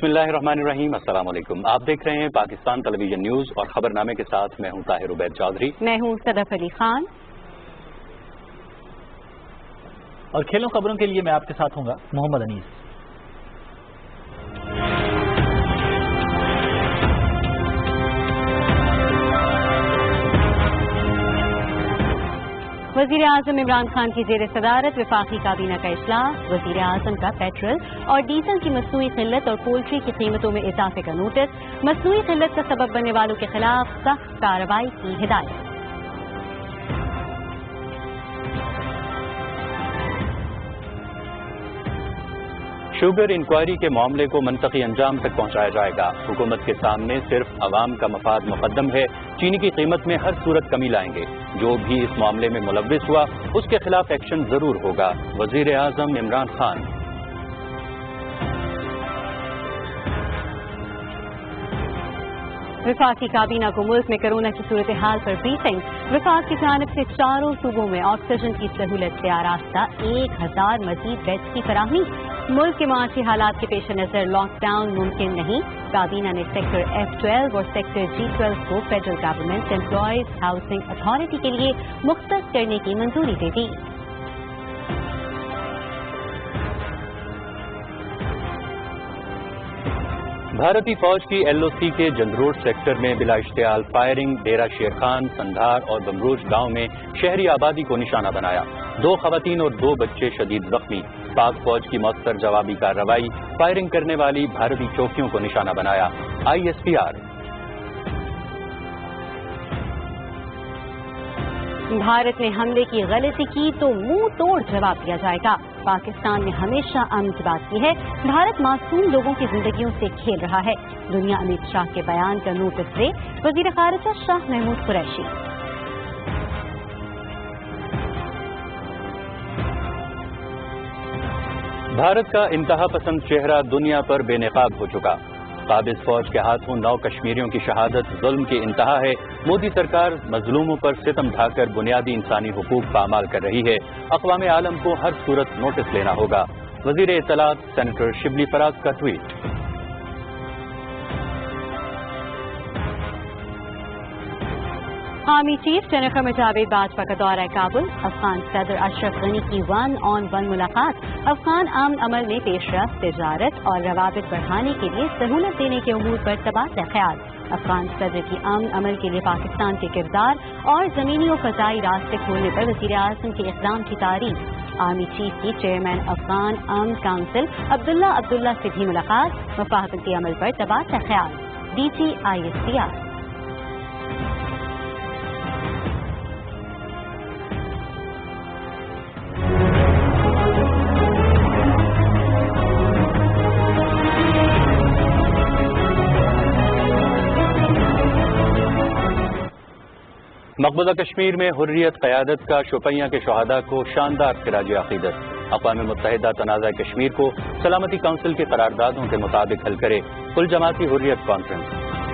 اللہ الرحمن الرحیم، السلام علیکم۔ آپ دیکھ رہے ہیں پاکستان ٹیلی ویژن نیوز اور خبرنامے کے ساتھ میں ہوں طاہر عبید چودھری، میں ہوں صدف علی خان، اور کھیلوں خبروں کے لیے میں آپ کے ساتھ ہوں گا محمد انیس۔ وزیر اعظم عمران خان کی زیر صدارت وفاقی کابینہ کا اجلاس، وزیر اعظم کا پیٹرول اور ڈیزل کی مصنوعی قلت اور پولٹری کی قیمتوں میں اضافے کا نوٹس، مصنوعی قلت کا سبب بننے والوں کے خلاف سخت کارروائی کی ہدایت۔ شوگر انکوائری کے معاملے کو منطقی انجام تک پہنچایا جائے گا۔ حکومت کے سامنے صرف عوام کا مفاد مقدم ہے۔ چینی کی قیمت میں ہر صورت کمی لائیں گے۔ جو بھی اس معاملے میں ملوث ہوا اس کے خلاف ایکشن ضرور ہوگا، وزیر اعظم عمران خان۔ وفاقی کابینہ کو ملک میں کورونا کی صورتحال پر بریفنگ، وفاق کی جانب سے چاروں صوبوں میں آکسیجن کی سہولت سے آراستہ 1000 مزید بیڈز کی فراہمی۔ ملک کے معاشی حالات کے پیش نظر لاک ڈاؤن ممکن نہیں، کابینہ نے سیکٹر F12 اور سیکٹر G12 کو federal government employees housing authority کے لیے مختص کرنے کی منظوری دے دی۔ بھارتی فوج کی LOC کے جندروڈ سیکٹر میں بلا اشتعال فائرنگ، ڈیرہ شیر خان، سندھار اور بمروج گاؤں میں شہری آبادی کو نشانہ بنایا۔ 2 خواتین اور 2 بچے شدید زخمی۔ پاک فوج کی مؤثر جوابی کارروائی، فائرنگ کرنے والی بھارتی چوکیوں کو نشانہ بنایا۔ ISPR۔ بھارت نے حملے کی غلطی کی تو منہ توڑ جواب دیا جائے گا۔ پاکستان نے ہمیشہ امن کی بات کی ہے، بھارت معصوم لوگوں کی زندگیوں سے کھیل رہا ہے۔ دنیا امت شاہ کے بیان کا نوٹس لے، وزیر خارجہ شاہ محمود قریشی۔ بھارت کا انتہا پسند چہرہ دنیا پر بے نقاب ہو چکا۔ قابض فوج کے ہاتھوں 9 کشمیریوں کی شہادت ظلم کی انتہا ہے۔ مودی سرکار مظلوموں پر ستم ڈھا کر بنیادی انسانی حقوق پامال کر رہی ہے۔ اقوام عالم کو ہر صورت نوٹس لینا ہوگا، وزیر اطلاعات سینیٹر شبلی فراز کا tweet. Army chief general Qamar Javed Bajwa کا دورہ کابل، افغان صدر اشرف غنی کی 1-on-1 ملاقات۔ افغان امن عمل میں پیش رفت، تجارت اور روابط بڑھانے کے لیے سہولت دینے کے امور پر تبادلہ خیال۔ افغان صدر کی امن عمل کے لیے پاکستان کے کردار اور زمینی و فضائی راستے کھولنے پر وزیر اعظم کے اقدام کی تعریف۔ آرمی چیف کی چیئرمین افغان امن کونسل عبداللہ سے بھی ملاقات، مفاہمتی عمل پر تبادلہ خیال۔ DG ISPR۔ مقبوضہ کشمیر میں حریت قیادت کا شوپیاں کے شہداء کو شاندار خراج عقیدت۔ اقوام متحدہ تنازع کشمیر کو سلامتی کونسل کی قراردادوں کے مطابق حل کرے، کل جماعتی حریت کانفرنس۔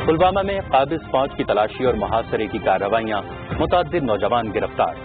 پلوامہ میں قابض فوج کی تلاشی اور محاصرے کی کارروائیاں، متعدد نوجوان گرفتار۔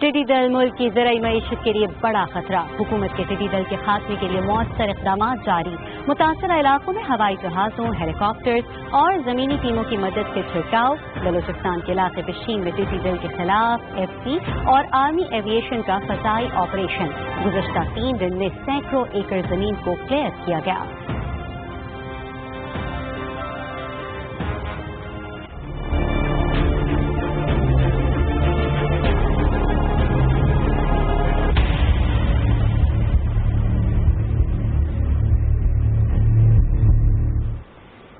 ٹڈی دل ملک کی زرعی معیشت کے لیے بڑا خطرہ، حکومت کے ٹڈی دل کے خاتمے کے لیے مؤثر اقدامات جاری۔ متاثرہ علاقوں میں ہوائی جہازوں، ہیلی کاپٹرز اور زمینی ٹیموں کی مدد سے چھڑکاؤ۔ بلوچستان کے علاقے بشین میں ٹڈی دل کے خلاف FP اور آرمی ایویشن کا فضائی آپریشن۔ گزشتہ 3 دن میں سینکڑوں ایکڑ زمین کو کلیئر کیا گیا۔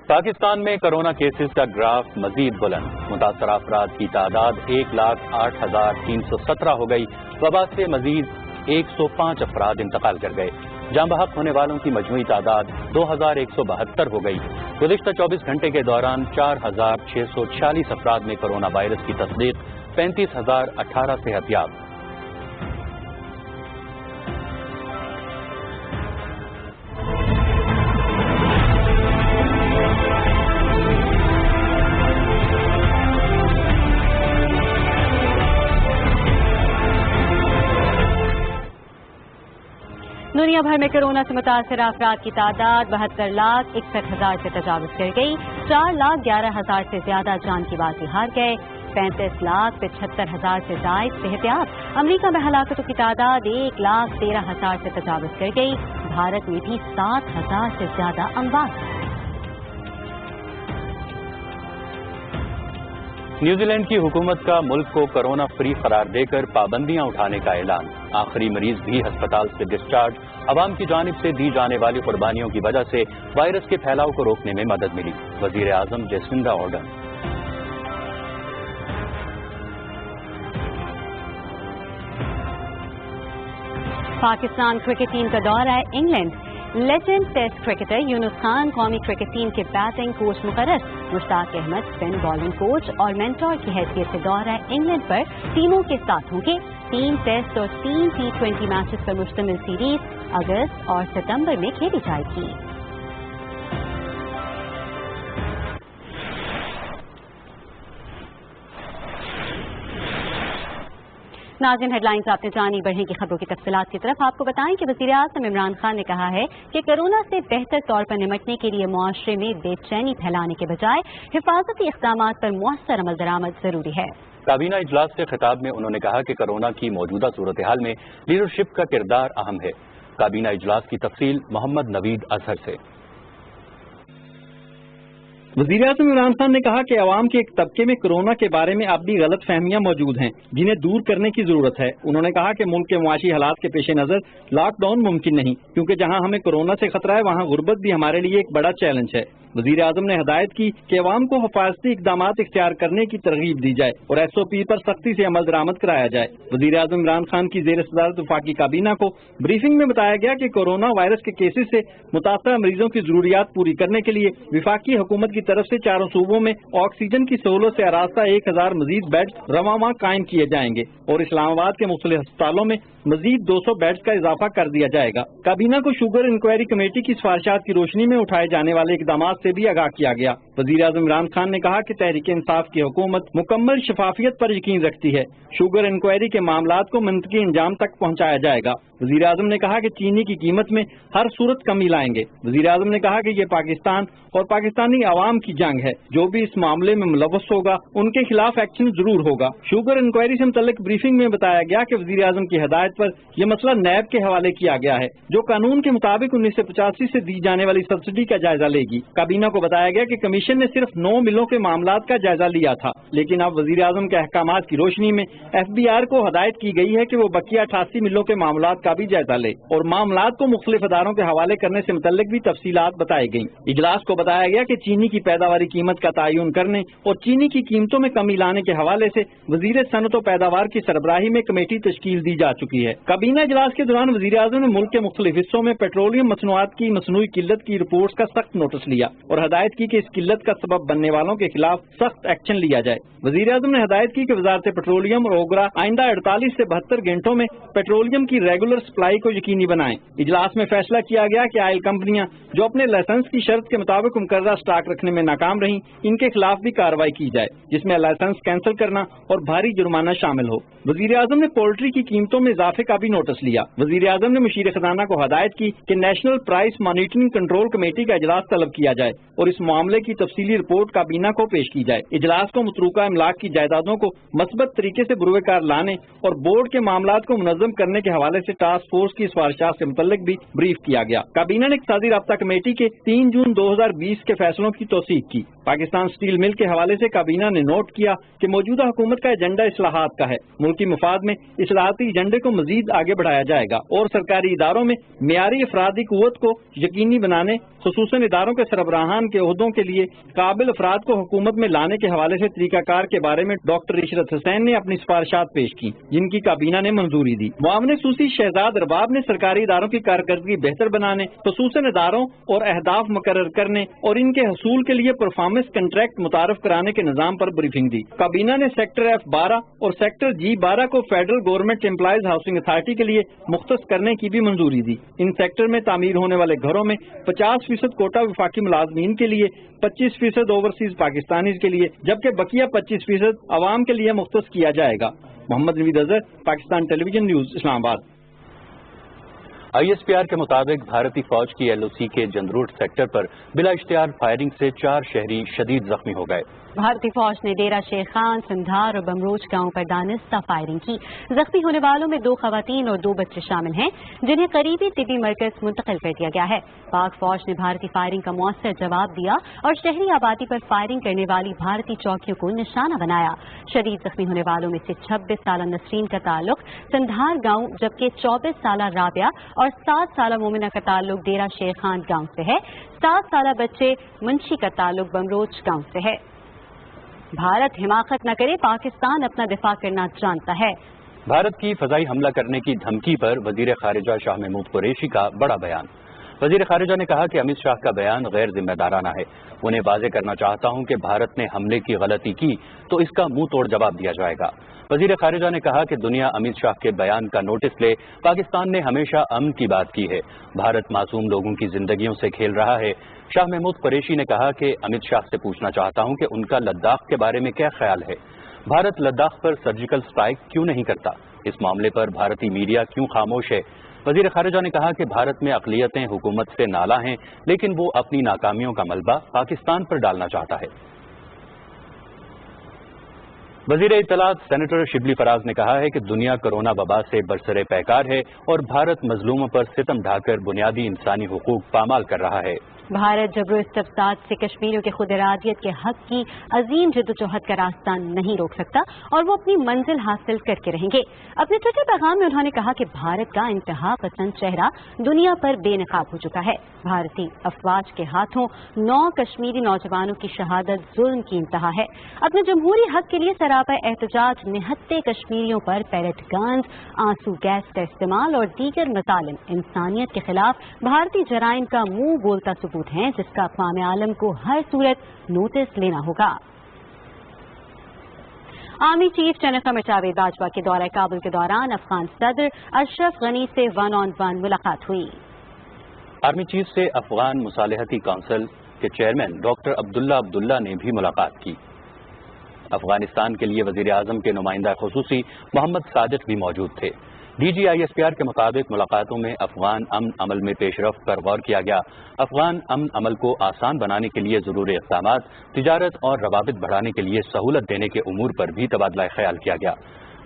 پاکستان میں کرونا کیسز کا گراف مزید بلند، متاثرہ افراد کی تعداد 1,08,317 ہو گئی۔ وبا سے مزید 105 افراد انتقال کر گئے۔ جاں بحق ہونے والوں کی مجموعی تعداد 2,172 ہو گئی۔ گزشتہ 24 گھنٹے کے دوران 4,646 افراد میں کرونا وائرس کی تصدیق، 35,018 صحتیاب۔ دنیا بھر میں کورونا سے متاثرہ افراد کی تعداد 72,61,000 سے تجاوز کر گئی. 4,11,000 سے زیادہ جان کی بازی ہار گئے. 35,75,000 سے زائد صحتیاب. امریکہ میں ہلاکتوں کی تعداد 1,13,000 سے تجاوز کر گئی. بھارت میں بھی 7,000 سے زیادہ اموات. نیوزی لینڈ کی حکومت کا ملک کو کرونا فری قرار دے کر پابندیاں اٹھانے کا اعلان. آخری مریض بھی ہسپتال سے ڈسچارج. عوام کی جانب سے دی جانے والی قربانیوں کی وجہ سے وائرس کے پھیلاؤ کو روکنے میں مدد ملی. وزیر اعظم جیسنڈا آرڈن. پاکستان کرکٹ ٹیم کا دورہ ہے انگلینڈ. لیجنڈ ٹیسٹ کرکٹر یونس خان قومی کرکٹ ٹیم کے بیٹنگ کوچ مقرر. مشتاق احمد اسپن بالنگ کوچ اور مینٹور کی حیثیت سے دورہ انگلینڈ پر ٹیموں کے ساتھ ہوں گے. 3 ٹیسٹ اور 3 T20 میچز پر مشتمل سیریز اگست اور ستمبر میں کھیلی جائے گی. ناظرین، ہیڈ لائنز آپ نے جانی. بڑھیں کی خبروں کی تفصیلات کی طرف آپ کو بتائیں کہ وزیر اعظم عمران خان نے کہا ہے کہ کورونا سے بہتر طور پر نمٹنے کے لیے معاشرے میں بے چینی پھیلانے کے بجائے حفاظتی اقدامات پر مؤثر عمل درآمد ضروری ہے. کابینہ اجلاس سے خطاب میں انہوں نے کہا کہ کورونا کی موجودہ صورتحال میں لیڈرشپ کا کردار اہم ہے. کابینہ اجلاس کی تفصیل محمد نوید اظہر سے. وزیر اعظم عمران خان نے کہا کہ عوام کے ایک طبقے میں کورونا کے بارے میں اب بھی غلط فہمیاں موجود ہیں جنہیں دور کرنے کی ضرورت ہے. انہوں نے کہا کہ ملک کے معاشی حالات کے پیش نظر لاک ڈاؤن ممکن نہیں، کیونکہ جہاں ہمیں کورونا سے خطرہ ہے وہاں غربت بھی ہمارے لیے ایک بڑا چیلنج ہے. وزیر اعظم نے ہدایت کی کہ عوام کو حفاظتی اقدامات اختیار کرنے کی ترغیب دی جائے اور SOP پر سختی سے عمل درآمد کرایا جائے. وزیر اعظم عمران خان کی زیر صدارت وفاقی کابینہ کو بریفنگ میں بتایا گیا کہ کورونا وائرس کے کیسز سے متاثرہ مریضوں کی ضروریات پوری کرنے کے لیے وفاقی حکومت کی طرف سے چاروں صوبوں میں آکسیجن کی سہولت سے آراستہ 1,000 مزید بیڈز رواں ماہ قائم کیے جائیں گے اور اسلام آباد کے مختلف ہسپتالوں میں مزید 200 بیڈز کا اضافہ کر دیا جائے گا. کابینہ کو شوگر انکوائری کمیٹی کی سفارشات کی روشنی میں اٹھائے جانے والے اقدامات سے بھی آگاہ کیا گیا. وزیر اعظم عمران خان نے کہا کہ تحریک انصاف کی حکومت مکمل شفافیت پر یقین رکھتی ہے. شوگر انکوائری کے معاملات کو منطقی انجام تک پہنچایا جائے گا. وزیر اعظم نے کہا کہ چینی کی قیمت میں ہر صورت کمی لائیں گے. وزیر اعظم نے کہا کہ یہ پاکستان اور پاکستانی عوام کی جنگ ہے. جو بھی اس معاملے میں ملوث ہوگا ان کے خلاف ایکشن ضرور ہوگا. شوگر انکوائری سے متعلق بریفنگ میں بتایا گیا کہ وزیر اعظم کی ہدایت پر یہ مسئلہ نیب کے حوالے کیا گیا ہے جو قانون کے مطابق 1985 سے دی جانے والی سبسڈی کا جائزہ لے گی. کابینہ کو بتایا گیا کہ کمیشن نے صرف 9 ملوں کے معاملات کا جائزہ لیا تھا، لیکن اب وزیر اعظم کے احکامات کی روشنی میں FBR کو ہدایت کی گئی ہے کہ وہ بقیہ 88 ملوں کے معاملات کا بھی جائزہ لے اور معاملات کو مختلف اداروں کے حوالے کرنے سے متعلق بھی تفصیلات بتائی گئیں. اجلاس کو بتایا گیا کہ چینی کی پیداواری قیمت کا تعین کرنے اور چینی کی قیمتوں میں کمی لانے کے حوالے سے وزیر صنعت و پیداوار کی سربراہی میں کمیٹی تشکیل دی جا چکی ہے. کابینہ اجلاس کے دوران وزیر اعظم نے ملک کے مختلف حصوں میں پیٹرولیم مصنوعات کی مصنوعی قلت کی رپورٹس کا سخت نوٹس لیا اور ہدایت کی کہ اس قلت کا سبب بننے والوں کے خلاف سخت ایکشن لیا جائے. وزیر اعظم نے ہدایت کی کہ وزارت پیٹرولیم اور اوگرا آئندہ 48 سے 72 گھنٹوں میں پیٹرولیم کی ریگولر سپلائی کو یقینی بنائیں. اجلاس میں فیصلہ کیا گیا کہ آئل کمپنیاں جو اپنے لائسنس کی شرط کے مطابق مقررہ سٹاک رکھنے میں ناکام رہیں ان کے خلاف بھی کارروائی کی جائے جس میں لائسنس کینسل کرنا اور بھاری جرمانہ شامل ہو. وزیر اعظم نے پولٹری کی قیمتوں میں اضافے کا بھی نوٹس لیا. وزیر اعظم نے مشیر خزانہ کو ہدایت کی کہ national price monitoring control committee کا اجلاس طلب کیا جائے اور اس معاملے کی تفصیلی رپورٹ کابینہ کو پیش کی جائے. اجلاس کو متروکہ املاک کی جائیدادوں کو مثبت طریقے سے بروئے کار لانے اور بورڈ کے معاملات کو منظم کرنے کے حوالے سے ٹاسک فورس کی سفارشات سے متعلق بھی بریف کیا گیا. کابینہ نے اقتصادی رابطہ کمیٹی کے 3 جون 2020 کے فیصلوں کی توثیق کی. پاکستان اسٹیل مل کے حوالے سے کابینہ نے نوٹ کیا کہ موجودہ حکومت کا ایجنڈا اصلاحات کا ہے. ملکی مفاد میں اصلاحاتی ایجنڈے کو مزید آگے بڑھایا جائے گا اور سرکاری اداروں میں معیاری افرادی قوت کو یقینی بنانے، خصوصاً اداروں کے سربراہان کے عہدوں کے لیے قابل افراد کو حکومت میں لانے کے حوالے سے طریقہ کار کے بارے میں ڈاکٹر عشرت حسین نے اپنی سفارشات پیش کی جن کی کابینہ نے منظوری دی. معاون خصوصی شہزاد ارباب نے سرکاری اداروں کی کارکردگی بہتر بنانے، خصوصاً اداروں اور اہداف مقرر کرنے اور ان کے حصول کے لیے پرفارمنس کنٹریکٹ متعارف کرانے کے نظام پر بریفنگ دی. کابینہ نے سیکٹر F12 اور سیکٹر G12 کو federal government employees housing authority کے لیے مختص کرنے کی بھی منظوری دی. ان سیکٹر میں تعمیر ہونے والے گھروں میں 50% کوٹا وفاقی ملازمین کے لیے، 25% اوورسیز پاکستانیز کے لیے، جبکہ بقیہ 25% عوام کے لیے مختص کیا جائے گا. محمد نوید اظہر، پاکستان ٹیلی ویژن نیوز، اسلام آباد. ISPR के मुताबिक भारतीय फौज की LOC के जंदरूट सेक्टर पर बिला इश्तिहार फायरिंग से 4 शहरी शदीद जख्मी हो गए। भारतीय फौज ने डेरा शेर खान, संधार और बमरोज गांव पर दानिस्ता फायरिंग की। जख्मी होने वालों में 2 खवातीन और 2 बच्चे शामिल हैं, जिन्हें करीबी तिब्बी मरकज मुंतकिल कर दिया गया है। पाक फौज ने भारतीय फायरिंग का मौसर जवाब दिया और शहरी आबादी पर फायरिंग करने वाली भारतीय चौकियों को निशाना बनाया। शदीद जख्मी होने वालों में से 26 साल नसरीन का ताल्लुक संधार गांव, जबकि 24 साल राबिया और 7 साल मोमिना का ताल्लुक डेरा शेर खान गांव से है। 7 साल बच्चे मुंशी का ताल्लुक बमरोज गांव से है। भारत हिमाकत न करे, पाकिस्तान अपना दिफा करना जानता है। भारत की फजाई हमला करने की धमकी पर वजीर खारिजा शाह महमूद कुरैशी का बड़ा बयान। वजीर खारिजा ने कहा कि अमित शाह का बयान गैर जिम्मेदाराना है। उन्हें वाज़ेह करना चाहता हूं कि भारत ने हमले की गलती की तो इसका मुंह तोड़ जवाब दिया जाएगा। वजीर खारिजा ने कहा कि दुनिया अमित शाह के बयान का नोटिस ले। पाकिस्तान ने हमेशा अमन की बात की है। भारत मासूम लोगों की जिंदगियों से खेल रहा है। शाह महमूद कुरैशी ने कहा कि अमित शाह से पूछना चाहता हूं कि उनका लद्दाख के बारे में क्या ख्याल है। भारत लद्दाख पर सर्जिकल स्ट्राइक क्यों नहीं करता? इस मामले पर भारतीय मीडिया क्यों खामोश है? वजीर खारिजा ने कहा कि भारत में अक़लियतें हुकूमत से नाला हैं, लेकिन वो अपनी नाकामियों का मलबा पाकिस्तान पर डालना चाहता है। वजीर इत्तलात सेनेटर शिबली फराज ने कहा है कि दुनिया कोरोना वबा से बरसरे पैकार है और भारत मजलूमों पर सितम ढाकर बुनियादी इंसानी हुकूक पामाल कर रहा है। भारत जबरो इस्तिफ़साद से कश्मीरियों के खुद इरादियत के हक की अजीम जद्दोजहद का रास्ता नहीं रोक सकता और वो अपनी मंजिल हासिल करके रहेंगे। अपने ट्विटर पैगाम में उन्होंने कहा कि भारत का इंतहा पसंद चेहरा दुनिया पर बेनकाब हो चुका है। भारतीय अफवाज के हाथों 9 कश्मीरी नौजवानों की शहादत जुल्म की इंतहा है। अपने जमहूरी हक के लिए सरापा एहतजाज निहत्ते कश्मीरियों पर पैलेट गन्स, आंसू गैस का इस्तेमाल और दीगर मसालिम इंसानियत के खिलाफ भारतीय जराइम का मुंह बोलता सबूत हैं, जिसका अक़वाम आलम को हर सूरत नोटिस लेना होगा। आर्मी चीफ जनरल क़मर जावेद बाजवा के दौरे काबुल के दौरान अफगान सदर अशरफ गनी से 1-on-1 मुलाकात हुई। आर्मी चीफ से अफगान मुसालहती काउंसिल के चेयरमैन डॉक्टर अब्दुल्ला अब्दुल्ला ने भी मुलाकात की। अफगानिस्तान के लिए वजीर आजम के नुमाइंदा खुसूसी मोहम्मद सादिक भी मौजूद थे। DG ISPR के मुताबिक मुलाकातों में अफगान अमन अमल में पेशरफ्त पर गौर किया गया। अफगान अमन अमल को आसान बनाने के लिए ज़रूरी इक़दामात, तिजारत और रवाबित बढ़ाने के लिए सहूलत देने के उमूर पर भी तबादला ख्याल किया गया।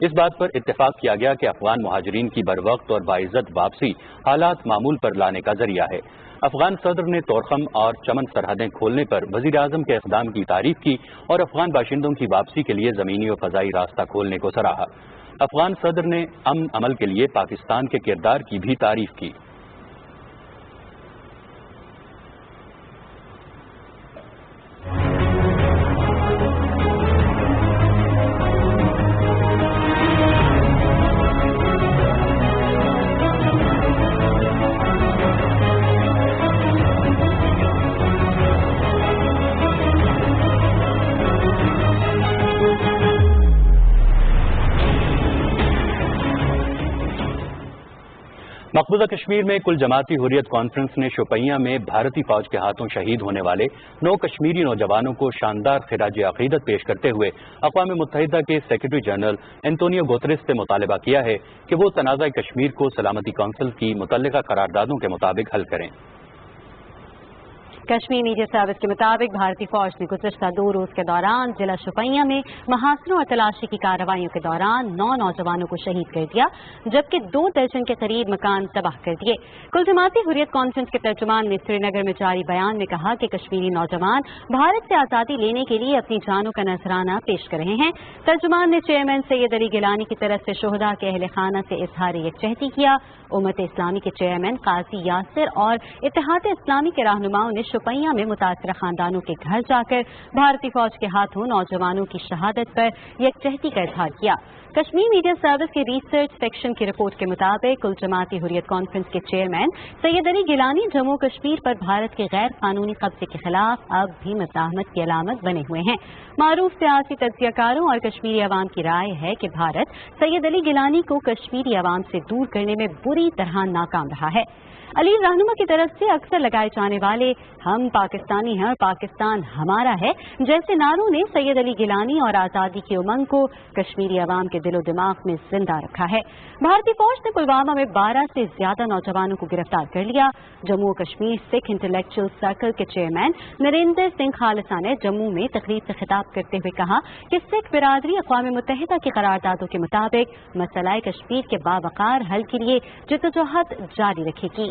इस बात पर इत्तेफाक किया गया कि अफगान मुहाजिरीन की बरवक्त और बाइज्जत वापसी हालात मामूल पर लाने का जरिया है। अफगान सदर ने तोरखम और चमन सरहदें खोलने पर वजीर आजम के इक़दाम की तारीफ की और अफगान बाशिंदों की वापसी के लिए ज़मीनी और फ़ज़ाई रास्ता खोलने को सराहा। अफगान सदर ने अमन अमल के लिए पाकिस्तान के किरदार की भी तारीफ की। मकबूजा कश्मीर में कुल जमाती हुर्रियत कॉन्फ्रेंस ने शोपियां में भारतीय फौज के हाथों शहीद होने वाले 9 कश्मीरी नौजवानों को शानदार खिराज अकीदत पेश करते हुए अक़वाम मुत्तहिदा के सेक्रेटरी जनरल एंटोनियो गुतेरेस से मुतालबा किया है कि वो तनाज़ा कश्मीर को सलामती काउंसिल की मुतल्लिका करारदादों के मुताबिक हल करें। कश्मीर मीडिया सर्विस के मुताबिक भारतीय फौज ने गुज़श्ता 2 रोज के दौरान जिला शोपियां में महासरों और तलाशी की कार्रवाइयों के दौरान 9 नौजवानों को शहीद कर दिया, जबकि 2 दर्जन के करीब मकान तबाह कर दिए। कुल जमाती हुर्रियत कॉन्फ्रेंस के तर्जुमान ने श्रीनगर में जारी बयान में कहा कि कश्मीरी नौजवान भारत से आज़ादी लेने के लिए अपनी जानों का नजराना पेश कर रहे हैं। तर्जुमान ने चेयरमैन सैयद अली गिलानी की तरफ से शोहदा के अहले खाना से इजहार यकजहती किया। उम्मत इस्लामी के चेयरमैन काजी यासिर और इत्तेहाद इस्लामी के रहनुमाओं ने शोपियां में मुतासरा खानदानों के घर जाकर भारतीय फौज के हाथों नौजवानों की शहादत पर यकजहती का इजहार किया। कश्मीर मीडिया सर्विस के रिसर्च सेक्शन की रिपोर्ट के मुताबिक कुल जमाती हुर्रियत कॉन्फ्रेंस के चेयरमैन सैयद अली गिलानी जम्मू कश्मीर पर भारत के गैर कानूनी कब्जे के खिलाफ अब भी मज़ाहमत की अलामत बने हुए हैं। मारूफ सियासी तज्ज़ियाकारों और कश्मीरी अवाम की राय है कि भारत सैयद अली गिलानी को कश्मीरी अवाम से दूर करने में बुरी तरह नाकाम रहा है। अली रहनुमा की तरफ से अक्सर लगाए जाने वाले हम पाकिस्तानी हैं और पाकिस्तान हमारा है जैसे नारों ने सैयद अली गिलानी और आज़ादी की उमंग को कश्मीरी अवाम के दिलो दिमाग में जिंदा रखा है। भारतीय फौज ने पुलवामा में 12 से ज्यादा नौजवानों को गिरफ्तार कर लिया। जम्मू और कश्मीर सिख इंटेलेक्चुअल सर्कल के चेयरमैन नरेंद्र सिंह खालसा ने जम्मू में तकरीब से खिताब करते हुए कहा कि सिख बिरादरी अक़वाम मुत्तहिदा की करारदादों के मुताबिक मसला कश्मीर के बावकार हल के लिए जद्दोजहद जारी रखेगी।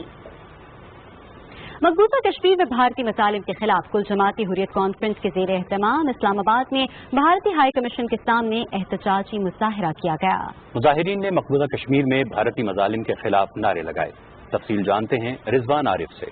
मकबूजा कश्मीर में भारतीय मसालिम के खिलाफ कुल जमाती हुर्रियत कॉन्फ्रेंस के ज़ेर एहतमाम इस्लामाबाद में भारतीय हाई कमीशन के सामने एहतजाजी मुजाहिरा किया गया। मुजाहिरीन ने मकबूजा कश्मीर में भारतीय मसालिम के खिलाफ नारे लगाए। तफसील जानते हैं रिजवान आरिफ से।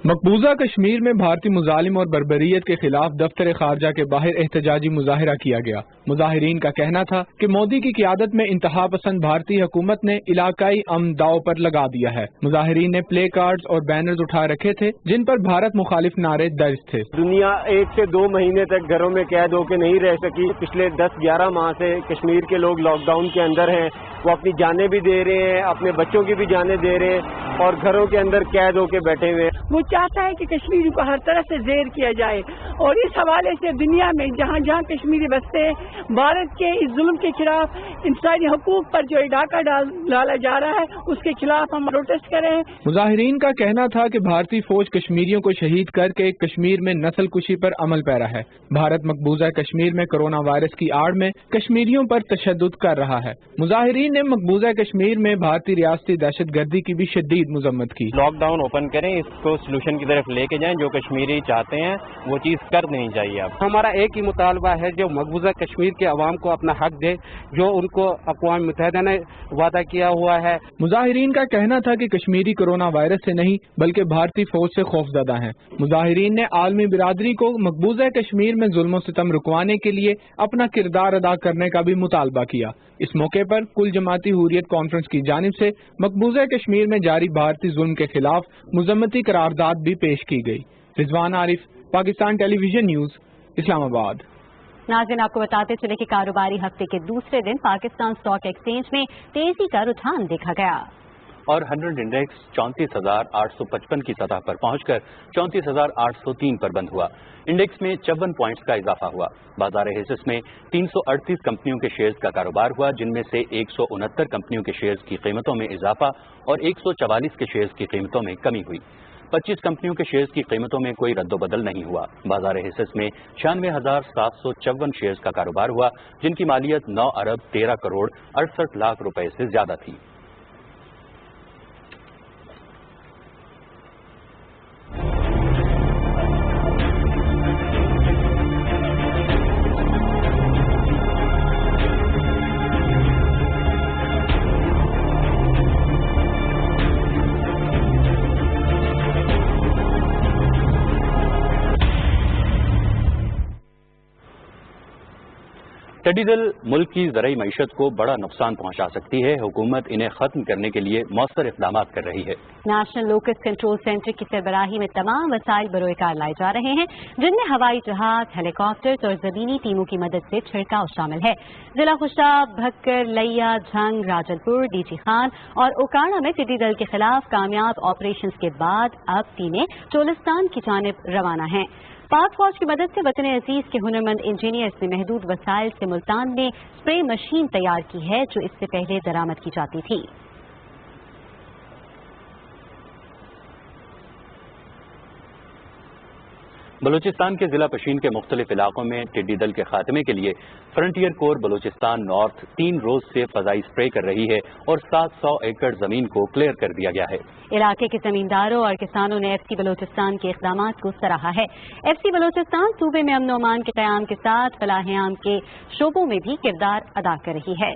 मकबूजा कश्मीर में भारतीय मुजालिम और बर्बरियत के खिलाफ दफ्तर खारजा के बाहर एहतजाजी मुजाहिरा किया गया। मुजाहिरीन का कहना था कि मोदी की क़ियादत में इंतहा पसंद भारतीय हुकूमत ने इलाकाई अमन दाव पर लगा दिया है। मुजाहिरीन ने प्ले कार्ड्स और बैनर्स उठा रखे थे जिन पर भारत मुखालिफ नारे दर्ज थे। दुनिया 1 से 2 महीने तक घरों में कैद होकर नहीं रह सकी। पिछले 10-11 माह से कश्मीर के लोग लॉकडाउन के अंदर हैं। वो अपनी जानें भी दे रहे हैं, अपने बच्चों की भी जानें दे रहे हैं और घरों के अंदर कैद होकर बैठे हुए हैं। वो चाहता है कि कश्मीरी को हर तरह से जेर किया जाए और इस हवाले से दुनिया में जहाँ जहाँ कश्मीरी बसते हैं भारत के इस जुल्म के खिलाफ, इंसानी हकूक पर जो डाका डाला जा रहा है उसके खिलाफ हम प्रोटेस्ट कर रहे हैं। मुजाहिरीन का कहना था कि भारतीय फौज कश्मीरियों को शहीद करके कश्मीर में नस्ल कुशी पर अमल पैरा है। भारत मकबूजा कश्मीर में कोरोना वायरस की आड़ में कश्मीरियों पर तशद्दुद कर रहा है। मुजाहिरीन ने मकबूजा कश्मीर में भारतीय रियासती दहशत गर्दी की भी शदीद मजम्मत की। लॉकडाउन ओपन करें, इसको सोल्यूशन की तरफ लेके जाएं। जो कश्मीरी चाहते हैं वो चीज कर देनी चाहिए। अब हमारा एक ही मुतालबा है, जो मकबूजा कश्मीर के अवाम को अपना हक दे जो उनको अक़वाम मुत्तहिदा ने वादा किया हुआ है। मुजाहिरीन का कहना था कि कश्मीरी कोरोना वायरस से नहीं बल्कि भारतीय फौज से खौफजदा हैं। मुजाहिरीन ने आलमी बिरादरी को मकबूजा कश्मीर में जुल्म सितम रुकवाने के लिए अपना किरदार अदा करने का भी मुतालबा किया। इस मौके पर कुल जमाती हुर्रियत कॉन्फ्रेंस की जानिब से मकबूजा कश्मीर में जारी भारतीय जुल्म के खिलाफ मुजम्मती करारदाद भी पेश की गई। Rizwan Arif, Pakistan television news, Islamabad. नाज़रीन, आपको बताते चले कि कारोबारी हफ्ते के दूसरे दिन पाकिस्तान स्टॉक एक्सचेंज में तेजी का रुझान देखा गया और 100 इंडेक्स 34,855 की सतह पर पहुंचकर 34,803 पर बंद हुआ। इंडेक्स में 54 पॉइंट्स का इजाफा हुआ। बाजार हिस्स में 338 कंपनियों के शेयर्स का कारोबार हुआ, जिनमें से 169 कंपनियों के शेयर्स की कीमतों में इजाफा और 144 के शेयर्स की कीमतों में कमी हुई। 25 कंपनियों के शेयर्स की कीमतों में कोई रद्दोबदल नहीं हुआ। बाजार हिस्स में 96,754 शेयर्स का कारोबार हुआ, जिनकी मालियत 9 अरब 13 करोड़ 68 लाख रुपए से ज्यादा थी। टिड्डी दल मुल्क की ज़राई मईशत को बड़ा नुकसान पहुंचा सकती है। हुकूमत इन्हें खत्म करने के लिए मौसर इक़दाम कर रही है। नेशनल लोकस कंट्रोल सेंटर की सरबराही में तमाम वसाइल बरोकार लाए जा रहे हैं, जिनमें हवाई जहाज, हेलीकॉप्टर्स और जमीनी टीमों की मदद से छिड़काव शामिल है। जिला खुशाब, भक्कर, लैया, झंग, राजलपुर, डीजी खान और ओकाड़ा में टिड्डी दल के खिलाफ कामयाब ऑपरेशन के बाद अब टीमें चोलिस्तान की जानिब रवाना हैं। पाक फौज की मदद से वतन अजीज के हुनरमंद इंजीनियर्स ने महदूद वसाइल से मुल्तान में स्प्रे मशीन तैयार की है, जो इससे पहले दरामद की जाती थी। बलूचिस्तान के जिला पशीन के मुख्तलिफ इलाकों में टिड्डी दल के खात्मे के लिए फ्रंटियर कोर बलूचिस्तान नॉर्थ 3 रोज से फजाई स्प्रे कर रही है और 700 एकड़ जमीन को क्लियर कर दिया गया है। इलाके के जमींदारों और किसानों ने एफसी बलूचिस्तान के इक़दाम को सराहा है। एफसी बलूचिस्तान सूबे में अमन अमान के क़याम के साथ फलाह आम के शोबों में भी किरदार अदा कर रही है।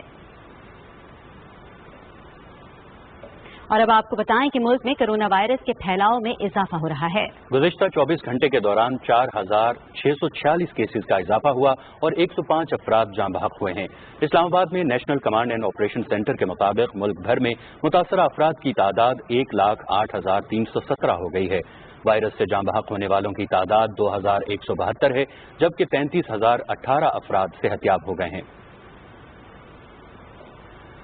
और अब आपको बताएं कि मुल्क में कोरोना वायरस के फैलाव में इजाफा हो रहा है। गुज़िश्ता 24 घंटे के दौरान 4,646 केसेस का इजाफा हुआ और 105 अफराद जाँ बहक हुए हैं। इस्लामाबाद में national command and operation centre के मुताबिक मुल्क भर में मुतासरा अफराद की तादाद 1,08,317 हो गई है। वायरस से जाँ बहक होने वालों की तादाद 2,172 है, जबकि 35,018 अफराद सेहतियाब हो गए हैं।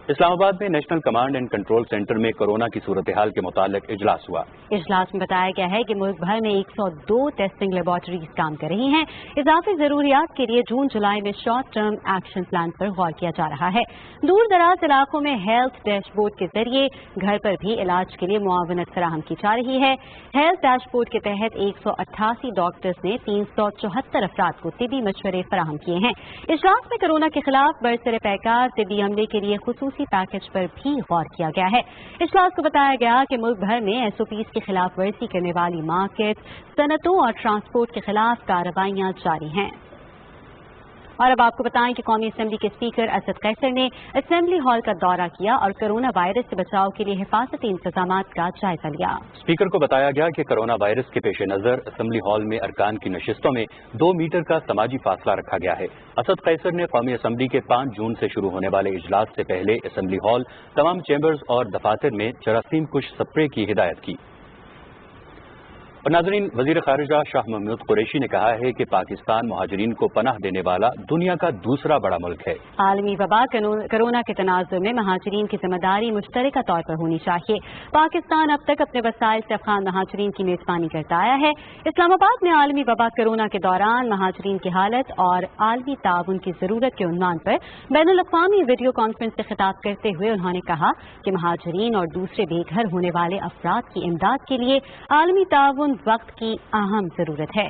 اسلام آباد میں national command and control centre میں کورونا کی صورتحال کے متعلق اجلاس ہوا۔ اجلاس میں بتایا گیا ہے کہ ملک بھر میں 102 ٹیسٹنگ لیبارٹریز کام کر رہی ہیں۔ اضافی ضروریات کے لیے جون جولائی میں شارٹ ٹرم ایکشن پلان پر غور کیا جا رہا ہے۔ دور دراز علاقوں میں ہیلتھ ڈیش بورڈ کے ذریعے گھر پر بھی علاج کے لیے معاونت فراہم کی جا رہی ہے۔ ہیلتھ ڈیش بورڈ کے تحت 188 ڈاکٹرز نے 374 افراد کو طبی مشورے فراہم کیے ہیں۔ اجلاس میں کورونا کے خلاف برسر پیکار طبی عملے کے لیے خصوصی پیکج پر بھی غور کیا گیا ہے۔ اجلاس کو بتایا گیا کہ ملک بھر میں ایس او پیز کی خلاف ورزی کرنے والی مارکیٹ، صنعتوں اور ٹرانسپورٹ کے خلاف کارروائیاں جاری ہیں۔ اور اب آپ کو بتائیں کہ قومی اسمبلی کے اسپیکر اسد قیصر نے اسمبلی ہال کا دورہ کیا اور کورونا وائرس سے بچاؤ کے لیے حفاظتی انتظامات کا جائزہ لیا۔ اسپیکر کو بتایا گیا کہ کورونا وائرس کے پیش نظر اسمبلی ہال میں ارکان کی نشستوں میں 2 میٹر کا سماجی فاصلہ رکھا گیا ہے۔ اسد قیصر نے قومی اسمبلی کے 5 جون سے شروع ہونے والے اجلاس سے پہلے اسمبلی ہال، تمام چیمبرز اور دفاتر میں جراثیم کش سپرے کی ہدایت کی۔ اور ناظرین، وزیر خارجہ شاہ محمود قریشی نے کہا ہے کہ پاکستان مہاجرین کو پناہ دینے والا دنیا کا دوسرا بڑا ملک ہے۔ عالمی وبا کورونا کے تناظر میں مہاجرین کی ذمہ داری مشترکہ طور پر ہونی چاہیے۔ پاکستان اب تک اپنے وسائل سے افغان مہاجرین کی میزبانی کرتا آیا ہے۔ اسلام آباد میں عالمی وبا کورونا کے دوران مہاجرین کی حالت اور عالمی تعاون کی ضرورت کے عنوان پر بین الاقوامی ویڈیو کانفرنس سے خطاب کرتے ہوئے انہوں نے کہا کہ مہاجرین اور دوسرے بے گھر ہونے والے افراد کی امداد کے لیے عالمی تعاون وقت کی اہم ضرورت ہے۔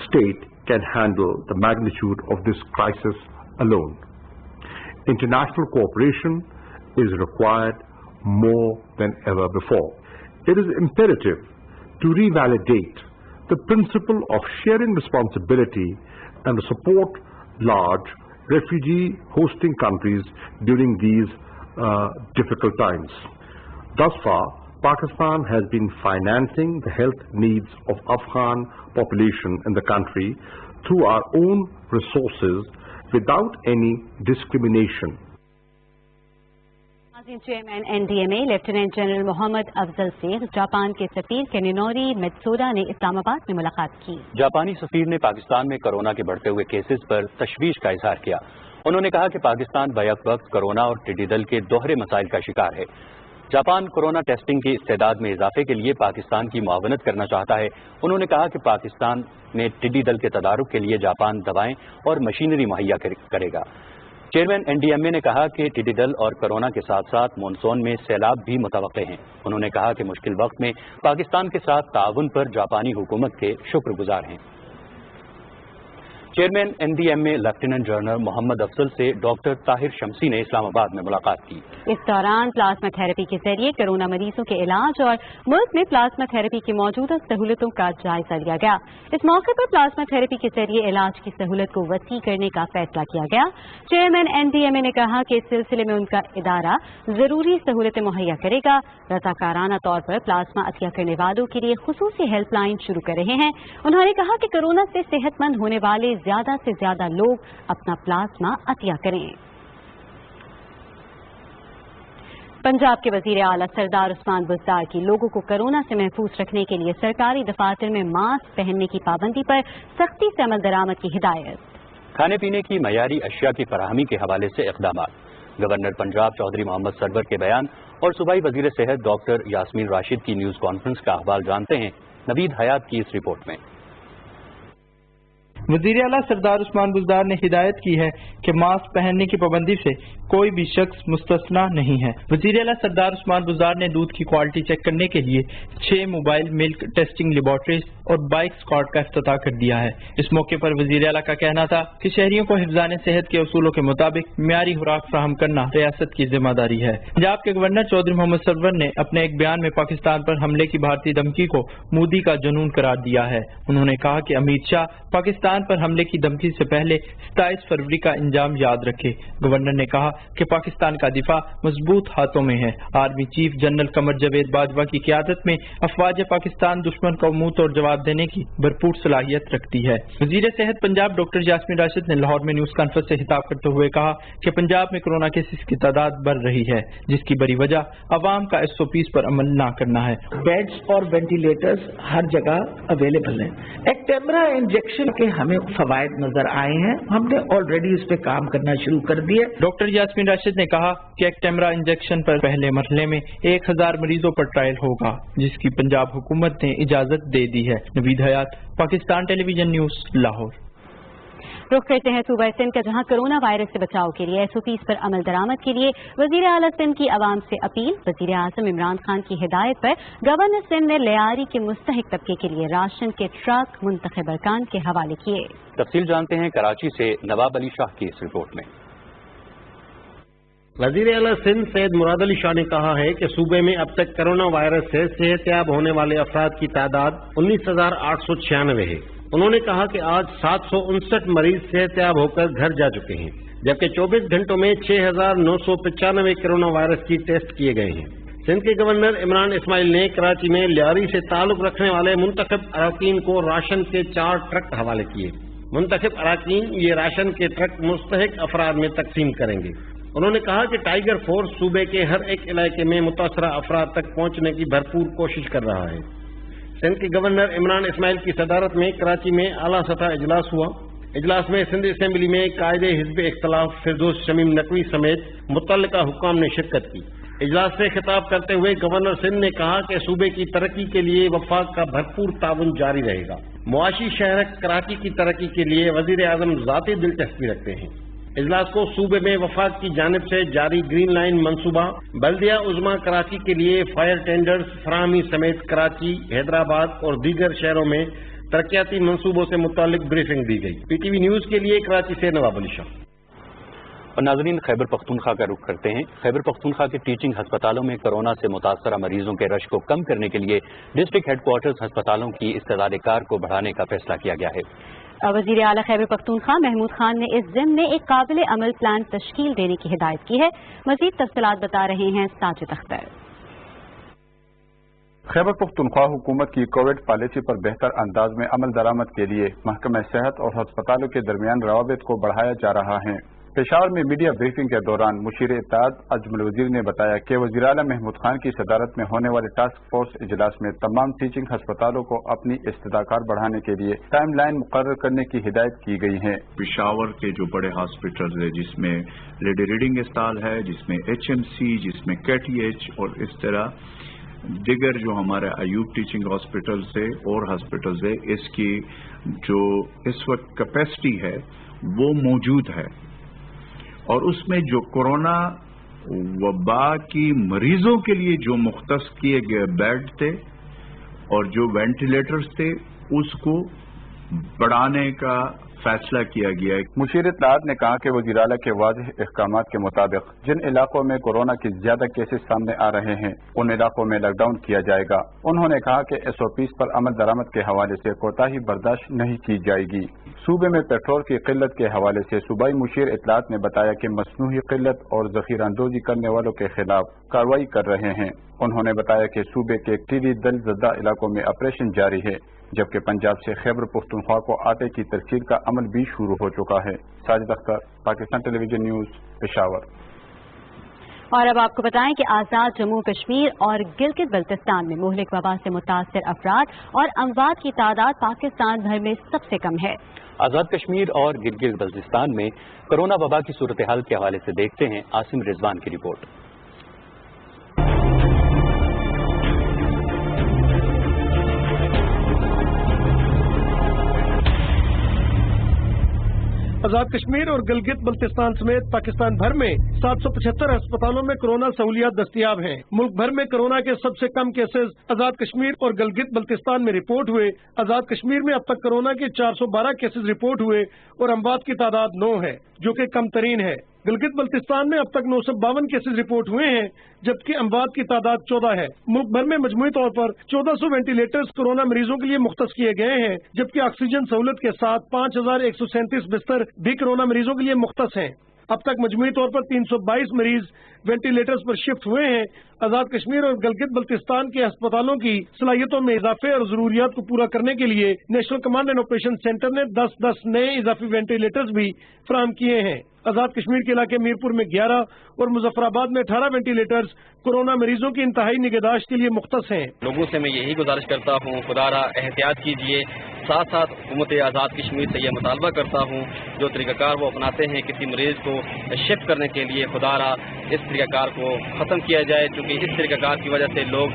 State can handle the magnitude of this crisis alone. International cooperation is required more than ever before. It is imperative to revalidate the principle of sharing responsibility and support large refugee hosting countries during these difficult times. Thus far, Pakistan has been financing the health needs of Afghan population in the country through our own resources without any discrimination. Chairman N D M A lieutenant general Muhammad Afzal سے Japan کے سفیر کینینوری میتسودا نے اسلام آباد میں ملاقات کی۔ جاپانی سفیر نے پاکستان میں کورونا کے بڑھتے ہوئے کیسز پر تشویش کا اظہار کیا۔ انہوں نے کہا کہ پاکستان بیک وقت کورونا اور ٹڈی دل کے دوہرے مسائل کا شکار ہے۔ جاپان کورونا ٹیسٹنگ کی استعداد میں اضافے کے لیے پاکستان کی معاونت کرنا چاہتا ہے۔ انہوں نے کہا کہ پاکستان میں ٹڈی دل کے تدارک کے لیے جاپان دوائیں اور مشینری مہیا کرے گا۔ چیئرمین این ڈی ایم اے نے کہا کہ ٹڈی دل اور کورونا کے ساتھ ساتھ مونسون میں سیلاب بھی متوقع ہیں۔ انہوں نے کہا کہ مشکل وقت میں پاکستان کے ساتھ تعاون پر جاپانی حکومت کے شکر گزار ہیں۔ Chairman N D M A lieutenant general Muhammad Afzal سے ڈاکٹر طاہر شمسی نے اسلام آباد میں ملاقات کی۔ اس دوران پلازما تھراپی کے ذریعے کورونا مریضوں کے علاج اور ملک میں پلازما تھراپی کی موجودہ سہولتوں کا جائزہ لیا گیا۔ اس موقع پر پلازما تھراپی کے ذریعے علاج کی سہولت کو وسیع کرنے کا فیصلہ کیا گیا۔ چیئرمین این ڈی ایم اے نے کہا کہ اس سلسلے میں ان کا ادارہ ضروری سہولتیں مہیا کرے گا۔ رضاکارانہ طور پر پلازما عطیہ کرنے والوں کے لیے خصوصی ہیلپ لائن شروع کر رہے ہیں۔ انہوں نے کہا کہ کورونا سے صحت مند ہونے والے زیادہ سے زیادہ لوگ اپنا پلازما عطیہ کریں۔ پنجاب کے وزیر اعلیٰ سردار عثمان بزدار کی لوگوں کو کورونا سے محفوظ رکھنے کے لیے سرکاری دفاتر میں ماسک پہننے کی پابندی پر سختی سے عمل درآمد کی ہدایت۔ کھانے پینے کی معیاری اشیاء کی فراہمی کے حوالے سے اقدامات۔ گورنر پنجاب چودھری محمد سرور کے بیان اور صوبائی وزیر صحت ڈاکٹر یاسمین راشد کی نیوز کانفرنس کا احوال جانتے ہیں نوید حیات کی اس رپورٹ میں۔ وزیر اعلیٰ سردار عثمان بزدار نے ہدایت کی ہے کہ ماسک پہننے کی پابندی سے کوئی بھی شخص مستثنا نہیں ہے۔ وزیر اعلیٰ سردار عثمان بزدار نے دودھ کی کوالٹی چیک کرنے کے لیے 6 موبائل ملک ٹیسٹنگ لیبارٹریز اور بائک اسکواڈ کا افتتاح کر دیا ہے۔ اس موقع پر وزیر اعلیٰ کا کہنا تھا کہ شہریوں کو حفظان صحت کے اصولوں کے مطابق معیاری خوراک فراہم کرنا ریاست کی ذمہ داری ہے۔ پنجاب کے گورنر چودھری محمد سرور نے اپنے ایک بیان میں پاکستان پر حملے کی بھارتی دھمکی کو مودی کا جنون قرار دیا ہے۔ انہوں نے کہا کہ امت شاہ پاکستان پر حملے کی دھمکی سے پہلے 27 فروری کا انجام یاد رکھے۔ گورنر نے کہا کہ پاکستان کا دفاع مضبوط ہاتھوں میں ہے۔ Army chief general Qamar Javed Bajwa کی قیادت میں افواج پاکستان دشمن کو منہ توڑ جواب دینے کی بھرپور صلاحیت رکھتی ہے۔ وزیر صحت پنجاب ڈاکٹر یاسمین راشد نے لاہور میں نیوز کانفرنس سے خطاب کرتے ہوئے کہا کہ پنجاب میں کورونا کیسز کی تعداد بڑھ رہی ہے، جس کی بڑی وجہ عوام کا SOPs پر عمل نہ کرنا ہے۔ بیڈز اور وینٹیلیٹرز ہر جگہ اویلیبل ہیں۔ ایک ٹیمرا انجیکشن کے हमें फवायद नजर आए हैं। हमने ऑलरेडी इस पे काम करना शुरू कर दिया। डॉक्टर यास्मीन राशिद ने कहा कि एक्टेमरा इंजेक्शन पर पहले मरहले में 1000 मरीजों पर ट्रायल होगा, जिसकी पंजाब हुकूमत ने इजाजत दे दी है। नवीद हयात, पाकिस्तान टेलीविजन न्यूज, लाहौर। रुख करते हैं सूबा सिंध का, जहां कोरोना वायरस से बचाव के लिए SOPs पर अमल दरामद के लिए वजीर आला सिंध की आवाम से अपील। वजीर आजम इमरान खान की हिदायत पर गवर्नर सिंध ने लियारी के मुस्तहिक तबके के लिए राशन के ट्रक मुंतखब अरकान के हवाले किए। तफसील जानते हैं कराची से नवाब अली शाह की इस रिपोर्ट में। वजीर आला सिंध सैयद मुराद अली शाह ने कहा है कि सूबे में अब तक कोरोना वायरस से सेहतयाब होने वाले अफराद की तादाद 19,896 है। उन्होंने कहा कि आज 759 मरीज सेहतयाब होकर घर जा चुके हैं, जबकि 24 घंटों में 6,995 कोरोना वायरस की टेस्ट किए गए हैं। सिंध के गवर्नर इमरान इस्माइल ने कराची में लियारी से ताल्लुक रखने वाले मुंतखब अराकीन को राशन के 4 ट्रक हवाले किए। मुंतखब अराकीन ये राशन के ट्रक मुस्तहिक अफराद में तकसीम करेंगे। उन्होंने कहा कि टाइगर फोर्स सूबे के हर एक इलाके में मुतासरा अफराद तक पहुंचने की भरपूर कोशिश कर रहा है। सिंध के गवर्नर इमरान इस्माइल की सदारत में कराची में आला सतह इजलास हुआ। इजलास में सिंध असेंबली में कायदे हिज़्ब इख्तिलाफ फिरदौस शमीम नकवी समेत मुतल्लिका हुक्काम ने शिरकत की। इजलास से खिताब करते हुए गवर्नर सिंध ने कहा कि सूबे की तरक्की के लिए वफाक का भरपूर ताउन जारी रहेगा। मुआशी शहर कराची की तरक्की के लिए वजीर आजम ज़ाती दिलचस्पी रखते हैं। इजलास को सूबे में वफाक की जानिब से जारी ग्रीन लाइन मंसूबा, बल्दिया उज़्मा कराची के लिए फायर टेंडर्स फराहमी समेत कराची, हैदराबाद और दीगर शहरों में तरक्याती मंसूबों से मुतालिक ब्रीफिंग दी गई। PTV न्यूज के लिए कराची से नवाब अली शाह। और नाज़रीन, खैबर पख्तूनख्वा का रुख करते हैं। खैबर पख्तूनख्वा के टीचिंग हस्पतालों में कोरोना से मुतासरा मरीजों के रश को कम करने के लिए डिस्ट्रिक्ट हेडक्वार्टर्स हस्पतालों की इस्तेदाद कार को बढ़ाने का फैसला किया गया है। वजीर आला खैबर पख्तूनख्वा महमूद खान ने इस ज़िम्न में एक काबिल अमल प्लान तश्कील देने की हिदायत की है। मज़ीद तफसीलात बता रहे हैं साजिद अख्तर। खैबर पख्तूनख्वा हुकूमत की कोविड पॉलिसी पर बेहतर अंदाज में अमल दरामद के लिए महकमा सेहत और हस्पतालों के दरमियान रवाबित को बढ़ाया जा रहा है। पेशावर में मीडिया ब्रीफिंग के दौरान मुशीर इत्तेहाद अजमल वजीर ने बताया कि वज़ीर आला महमूद खान की सदारत में होने वाले टास्क फोर्स इजलास में तमाम टीचिंग हस्पतालों को अपनी इस्तेदाकार बढ़ाने के लिए टाइम लाइन मुकर्रर करने की हिदायत की गई है। पेशावर के जो बड़े हॉस्पिटल है, जिसमें लेडी रीडिंग स्टॉल है, जिसमें HMC, जिसमें KTH और इस तरह दिगर जो हमारे अयूब टीचिंग हॉस्पिटल से और हॉस्पिटल है, इसकी जो इस वक्त कैपेसिटी है वो मौजूद है। और उसमें जो कोरोना वबा की मरीजों के लिए जो मुख्तस किए गए बेड थे और जो वेंटिलेटर्स थे, उसको बढ़ाने का फैसला किया गया है। मुशीर इत्तेहाद ने कहा कि वज़ीर आला के वाज़ेह अहकामात के मुताबिक जिन इलाकों में कोरोना की ज्यादा केसेस सामने आ रहे हैं, उन इलाकों में लॉकडाउन किया जाएगा। उन्होंने कहा कि SOPs पर अमल दरामद के हवाले से कोताही बर्दाश्त नहीं की जाएगी। सूबे में पेट्रोल की किल्लत के हवाले से सूबाई मुशीर इत्तेहाद ने बताया कि मसनूही किल्लत और जखीरांदोजी करने वालों के खिलाफ कार्रवाई कर रहे हैं। उन्होंने बताया कि सूबे के टिड्डी दल ज़दा इलाकों में ऑपरेशन जारी है, जबकि पंजाब से खैबर पख्तूनख्वा को आटे की तरसील का अमल भी शुरू हो चुका है। Sajid Akhtar, Pakistan television news, Peshawar. और अब आपको बताएं कि आज़ाद जम्मू कश्मीर और गिलगित बल्तिस्तान में मुहलिक वबा से मुतासर अफराद और अमवात की तादाद पाकिस्तान भर में सबसे कम है। आज़ाद कश्मीर और गिलगित बल्तिस्तान में कोरोना वबा की सूरत हाल के हवाले से देखते हैं आसिम रिजवान की रिपोर्ट। आजाद कश्मीर और गिलगित बल्तिस्तान समेत पाकिस्तान भर में 775 अस्पतालों में कोरोना सहूलियात दस्तियाब हैं। मुल्क भर में कोरोना के सबसे कम केसेस आजाद कश्मीर और गिलगित बल्तिस्तान में रिपोर्ट हुए। आजाद कश्मीर में अब तक कोरोना के 412 केसेस रिपोर्ट हुए और अमवात की तादाद 9 है, जो कि कम तरीन है। गिलगित बल्तिस्तान में अब तक 952 केसेस रिपोर्ट हुए हैं, जबकि अमवात की तादाद 14 है। मुल्क भर में मजमूई तौर पर 1400 वेंटिलेटर्स कोरोना मरीजों के लिए मुख्तस किए गए हैं, जबकि ऑक्सीजन सहूलत के साथ 5137 बिस्तर भी कोरोना मरीजों के लिए मुख्तस हैं। अब तक मजमूई तौर पर 322 मरीज वेंटिलेटर्स पर शिफ्ट हुए हैं। आजाद कश्मीर और गिलगित बल्तिस्तान के अस्पतालों की सलाहियतों में इजाफे और जरूरियात को पूरा करने के लिए national command and operation centre ने 10-10 नए इजाफी वेंटिलेटर्स भी फराहम किए हैं। आजाद कश्मीर के इलाके मीरपुर में 11 और मुजफ्फराबाद में 18 वेंटिलेटर्स कोरोना मरीजों की इंतहाई निगहदाश्त के लिए मुख्तस हैं। लोगों से मैं यही गुजारिश करता हूँ, खुदारा एहतियात कीजिए। साथ साथ हुकूमत आज़ाद कश्मीर से यह मुतालबा करता हूँ, जो तरीक़ाकार वो अपनाते हैं किसी मरीज को शिफ्ट करने के लिए, खुदारा इस तरीक़ाकार को ख़त्म किया जाए, क्योंकि इस तरीक़ाकार की वजह से लोग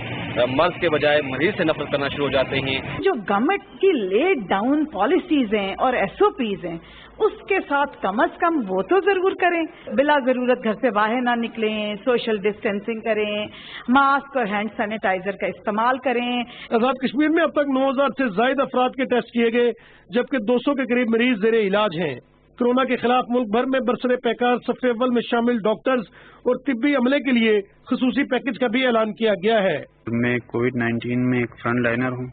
मर्ज के बजाय मरीज से नफरत करना शुरू हो जाते हैं। जो गवर्नमेंट की लेड डाउन पॉलिसीज हैं और SOPs हैं, उसके साथ कम अज कम वो तो जरूर करें। बिला जरूरत घर से बाहर ना निकलें, सोशल डिस्टेंसिंग करें, मास्क और हैंड सैनिटाइजर का इस्तेमाल करें। आजाद कश्मीर में अब तक 9000 से ज्यादा अफराद के टेस्ट किए गए, जबकि 200 के करीब मरीज जेरे इलाज हैं। कोरोना के खिलाफ मुल्क भर में बरसरे पैकार सफ़े अव्वल में शामिल डॉक्टर्स और तिब्बी अमले के लिए खसूसी पैकेज का भी ऐलान किया गया है। मैं कोविड-19 में एक फ्रंट लाइनर हूँ।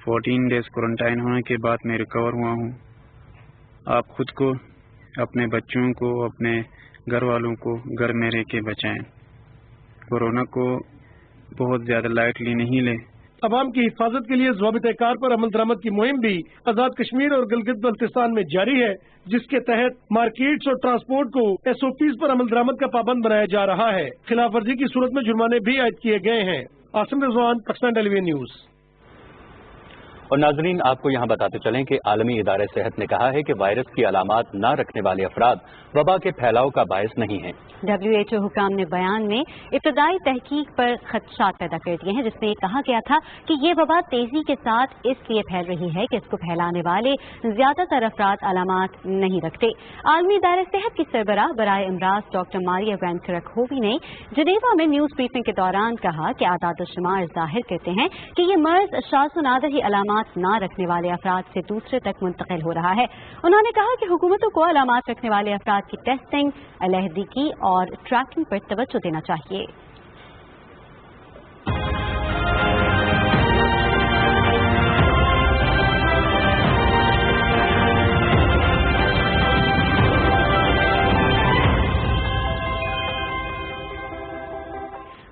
14 डेज क्वारंटाइन होने के बाद मैं रिकवर हुआ हूँ। आप खुद को, अपने बच्चों को, अपने घर वालों को घर में रह के बचाएं। कोरोना को बहुत ज्यादा लाइटली नहीं लें। अवाम की हिफाजत के लिए ज़वाबित-ए-कार पर अमल दरामद की मुहिम भी आजाद कश्मीर और गिलगित बल्तिस्तान में जारी है, जिसके तहत मार्केट्स और ट्रांसपोर्ट को SOPs पर अमल दरामद का पाबंद बनाया जा रहा है। खिलाफ वर्जी की सूरत में जुर्माने भी आयद किए गए हैं। Asim Rizwan, Pakistan television news. और नाजरीन, आपको यहाँ बताते चलें कि आलमी इदारे सेहत ने कहा है कि वायरस की अलामात न रखने वाले अफराद वबा के फैलाव का बायस नहीं हैं। WHO हुकाम ने बयान में इब्तदाई तहकीक पर खदशात पैदा कर दिए हैं, जिसमें कहा गया था कि ये वबा तेजी के साथ इसलिए फैल रही है कि इसको फैलाने वाले ज्यादातर अफराद अलामात नहीं रखते। आलमी इदारे सेहत की सरबराह बराए इमराज डॉक्टर मारिया वैन करखोवी ने जनेवा में न्यूज ब्रीफिंग के दौरान कहा कि आदाद-ओ-शुमार जाहिर करते हैं कि ये मर्ज शाज़-ओ-नादर ही अलामात न रखने वाले अफराद से दूसरे तक मुंतकिल हो रहा है। उन्होंने कहा कि हुकूमतों को अलामात रखने वाले अफराद की टेस्टिंग, अलहदगी और ट्रैकिंग पर तवज्जो देना चाहिए।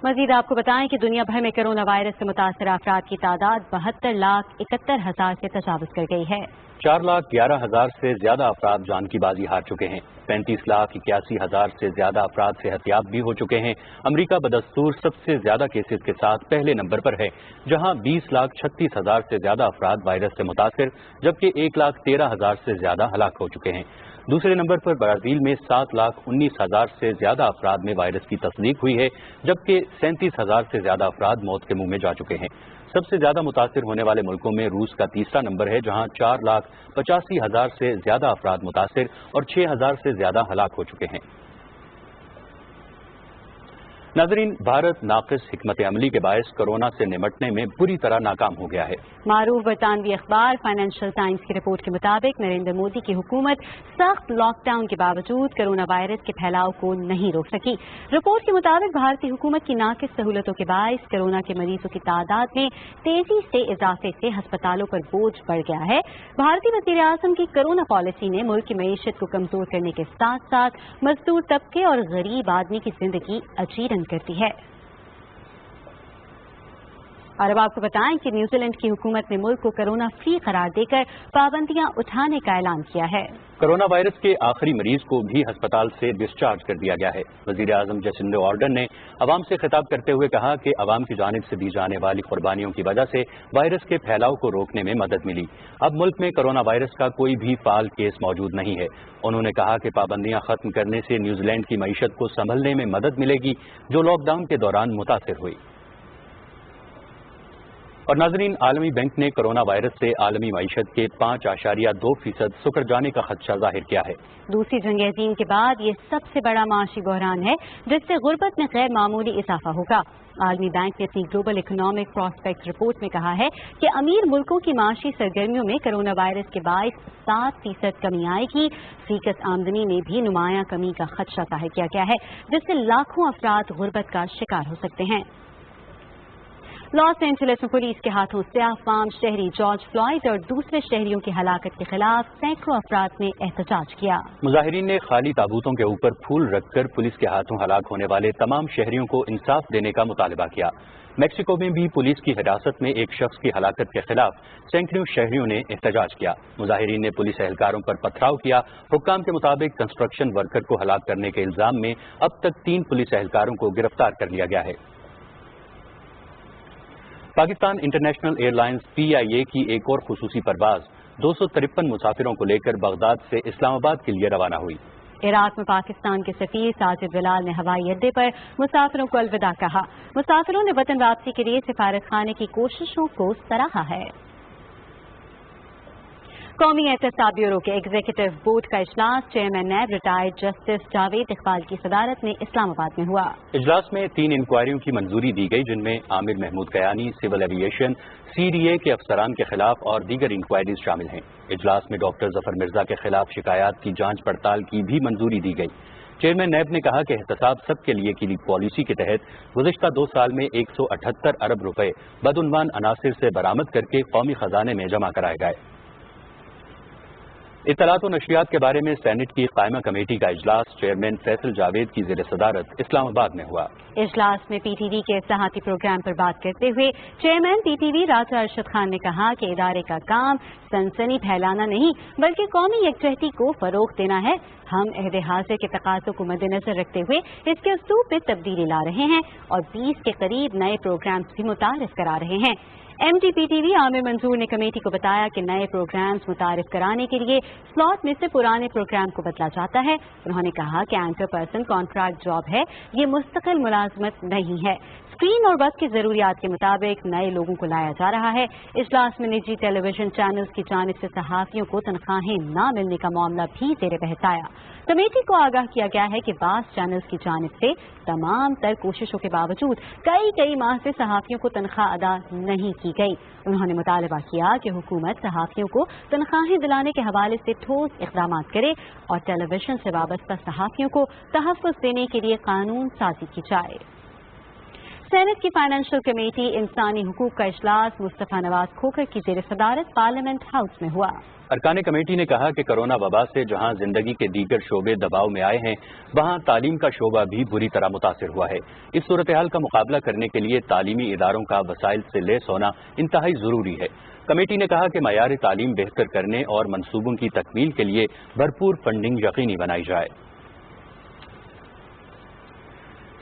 मजीद आपको बताएं कि दुनिया भर में कोरोना वायरस से मुतासर अफराद की तादाद 72,71,000 से तजावुज कर गई है। 4,11,000 से ज्यादा अफराद जान की बाजी हार चुके हैं। 35,81,000 से ज्यादा अफराद सेहतियाब भी हो चुके हैं। अमरीका बदस्तूर सबसे ज्यादा केसेस के साथ पहले नंबर पर है, जहां 20,36,000 से ज्यादा अफराद वायरस से मुतासर, जबकि 1,13,000 से ज्यादा हलाक हो चुके हैं। दूसरे नंबर पर ब्राजील में 7,19,000 से ज्यादा अफराद में वायरस की तस्दीक हुई है, जबकि 37,000 से ज्यादा अफराद मौत के मुंह में जा चुके हैं। सबसे ज्यादा मुतासिर होने वाले मुल्कों में रूस का तीसरा नंबर है, जहां 4,85,000 से ज्यादा अफराद मुतासिर और 6,000 से ज्यादा हलाक हो चुके हैं। नाजरीन, भारत नाकिस हिकमत अमली के बायस कोरोना से निमटने में बुरी तरह नाकाम हो गया है। मारूफ बरतानवी अखबार फाइनेंशियल टाइम्स की रिपोर्ट के मुताबिक नरेंद्र मोदी की हुकूमत सख्त लॉकडाउन के बावजूद कोरोना वायरस के फैलाव को नहीं रोक सकी। रिपोर्ट के मुताबिक भारतीय हुकूमत की नाकिस सहूलतों के बायस कोरोना के मरीजों की तादाद में तेजी से इजाफे से अस्पतालों पर बोझ बढ़ गया है। भारतीय वज़ीर आज़म की कोरोना पॉलिसी ने मुल्क की मईशत को कमजोर करने के साथ साथ मजदूर तबके और गरीब आदमी की जिंदगी अजीरन करती है। और अब आपको बताएं कि न्यूजीलैंड की हुकूमत ने मुल्क को कोरोना फ्री करार देकर पाबंदियां उठाने का ऐलान किया है। कोरोना वायरस के आखिरी मरीज को भी अस्पताल से डिस्चार्ज कर दिया गया है। वजीर आजम जसिंदा आर्डर्न ने अवाम से खिताब करते हुए कहा कि अवाम की जानिब से दी जाने वाली कुर्बानियों की वजह से वायरस के फैलाव को रोकने में मदद मिली। अब मुल्क में कोरोना वायरस का कोई भी फाल केस मौजूद नहीं है। उन्होंने कहा कि पाबंदियां खत्म करने से न्यूजीलैंड की मईशत को संभलने में मदद मिलेगी, जो लॉकडाउन के दौरान मुतासिर हुई। और नाजरीन, आलमी बैंक ने कोरोना वायरस से आलमी मईशत के 5.2% सुकर जाने का खदशा जाहिर किया है। दूसरी जंग अज़ीम के बाद ये सबसे बड़ा माशी बहरान है, जिससे गुर्बत में गैर मामूली इजाफा होगा। आलमी बैंक ने अपनी ग्लोबल इकोनॉमिक प्रॉस्पेक्ट रिपोर्ट में कहा है कि अमीर मुल्कों की माशी सरगर्मियों में कोरोना वायरस के बायस 7% कमी आएगी। फीकस आमदनी में भी नुमाया कमी का खदशा जाहिर किया गया है, जिससे लाखों अफराद गुर्बत का शिकार हो सकते हैं। लॉस एंजलिस में पुलिस के हाथों सियाहफाम शहरी जॉर्ज फ्लॉयड और दूसरे शहरियों की हलाकत के खिलाफ सैकड़ों अफराद ने एहतजाज किया। मुजाहिरीन ने खाली ताबूतों के ऊपर फूल रखकर पुलिस के हाथों हलाक होने वाले तमाम शहरियों को इंसाफ देने का मुतालबा किया। मैक्सिको में भी पुलिस की हिरासत में एक शख्स की हलाकत के खिलाफ सैकड़ों शहरियों ने एहतजाज किया। मुजाहिरीन ने पुलिस एहलकारों पर पथराव किया। हुक्काम के मुताबिक कंस्ट्रक्शन वर्कर को हलाक करने के इल्जाम में अब तक 3 पुलिस एहलकारों को गिरफ्तार कर लिया गया है। पाकिस्तान इंटरनेशनल एयरलाइंस PIA की एक और खुसूसी परवाज 253 मुसाफिरों को लेकर बगदाद से इस्लामाबाद के लिए रवाना हुई। इराक में पाकिस्तान के सफीर साजिद बिलाल ने हवाई अड्डे पर मुसाफिरों को अलविदा कहा। मुसाफिरों ने वतन वापसी के लिए सिफारत खाने की कोशिशों को सराहा है। कौमी एहतसाब ब्यूरो के एग्जीक्यूटिव बोर्ड का इजलास चेयरमैन नैब रिटायर्ड जस्टिस जावेद इकबाल की सदारत में इस्लामाबाद में हुआ। इजलास में 3 इंक्वायरियों की मंजूरी दी गई, जिनमें Aamir Mahmood Kayani, civil aviation, CDA के अफसरान के खिलाफ और दीगर इंक्वायरीज शामिल हैं। इजलास में डॉक्टर जफर मिर्जा के खिलाफ शिकायत की जांच पड़ताल की भी मंजूरी दी गई। चेयरमैन नैब ने कहा कि एहतसाब सबके लिए की पॉलिसी के तहत गुज़िश्ता 2 साल में 178 अरब रुपए बदउनवान अनासिर से बरामद करके कौमी खजाने में जमा कराए गए। इत्तलात और नशरियात के बारे में सेनेट की कायमा कमेटी का इजलास चेयरमैन फैसल जावेद की ज़ेर सदारत इस्लामाबाद में हुआ। इजलास में PTV के इस्लाहाती प्रोग्राम पर बात करते हुए चेयरमैन PTV राजा अरशद खान ने कहा कि इदारे का काम सनसनी फैलाना नहीं बल्कि कौमी यकजहती को फरोग देना है। हम अहद हाज़िर के तकाज़ों को मद्देनजर रखते हुए इसके उसूब में तब्दीली ला रहे हैं और 20 के करीब नए प्रोग्राम्स भी मुतारिफ करा रहे हैं। MD PTV आमिर मंजूर ने कमेटी को बताया कि नए प्रोग्राम्स मुतारिफ कराने के लिए स्लॉट में से पुराने प्रोग्राम को बदला जाता है। उन्होंने कहा कि एंकर पर्सन कॉन्ट्रैक्ट जॉब है, ये मुस्तकिल मुलाजमत नहीं है। स्क्रीन और वक्त की जरूरियात के मुताबिक नए लोगों को लाया जा रहा है। इजलास में निजी टेलीविजन चैनल्स की जानिब से सहाफियों को तनख्वाहें न मिलने का मामला भी ज़ेर बहस आया। कमेटी को आगाह किया गया है कि बास चैनल्स की जानिब से तमाम तर कोशिशों के बावजूद कई माह से सहाफियों को तनख्वाह अदा नहीं की गई। उन्होंने मुतालबा किया कि हुकूमत सहाफियों को तनख्वाहें दिलाने के हवाले से ठोस इक़दाम करे और टेलीविजन से वाबस्ता सहाफियों को तहफ़्फ़ुज़ देने के लिए कानून साज़ी की जाए। सेनेट की फाइनेंशियल कमेटी इंसानी हुकूक का इजलास मुस्तफा नवाज खोखर की ज़ेर सदारत पार्लियामेंट हाउस में हुआ। अरकान कमेटी ने कहा कि कोरोना वबा से जहां जिंदगी के दीगर शोबे दबाव में आए हैं, वहां तालीम का शोबा भी बुरी तरह मुतासिर हुआ है। इस सूरत हाल का मुकाबला करने के लिए तालीमी इदारों का वसाइल से लैस होना इंतहाई जरूरी है। कमेटी ने कहा कि मयार तालीम बेहतर करने और मनसूबों की तकमील के लिए भरपूर फंडिंग यकीनी बनाई जाए।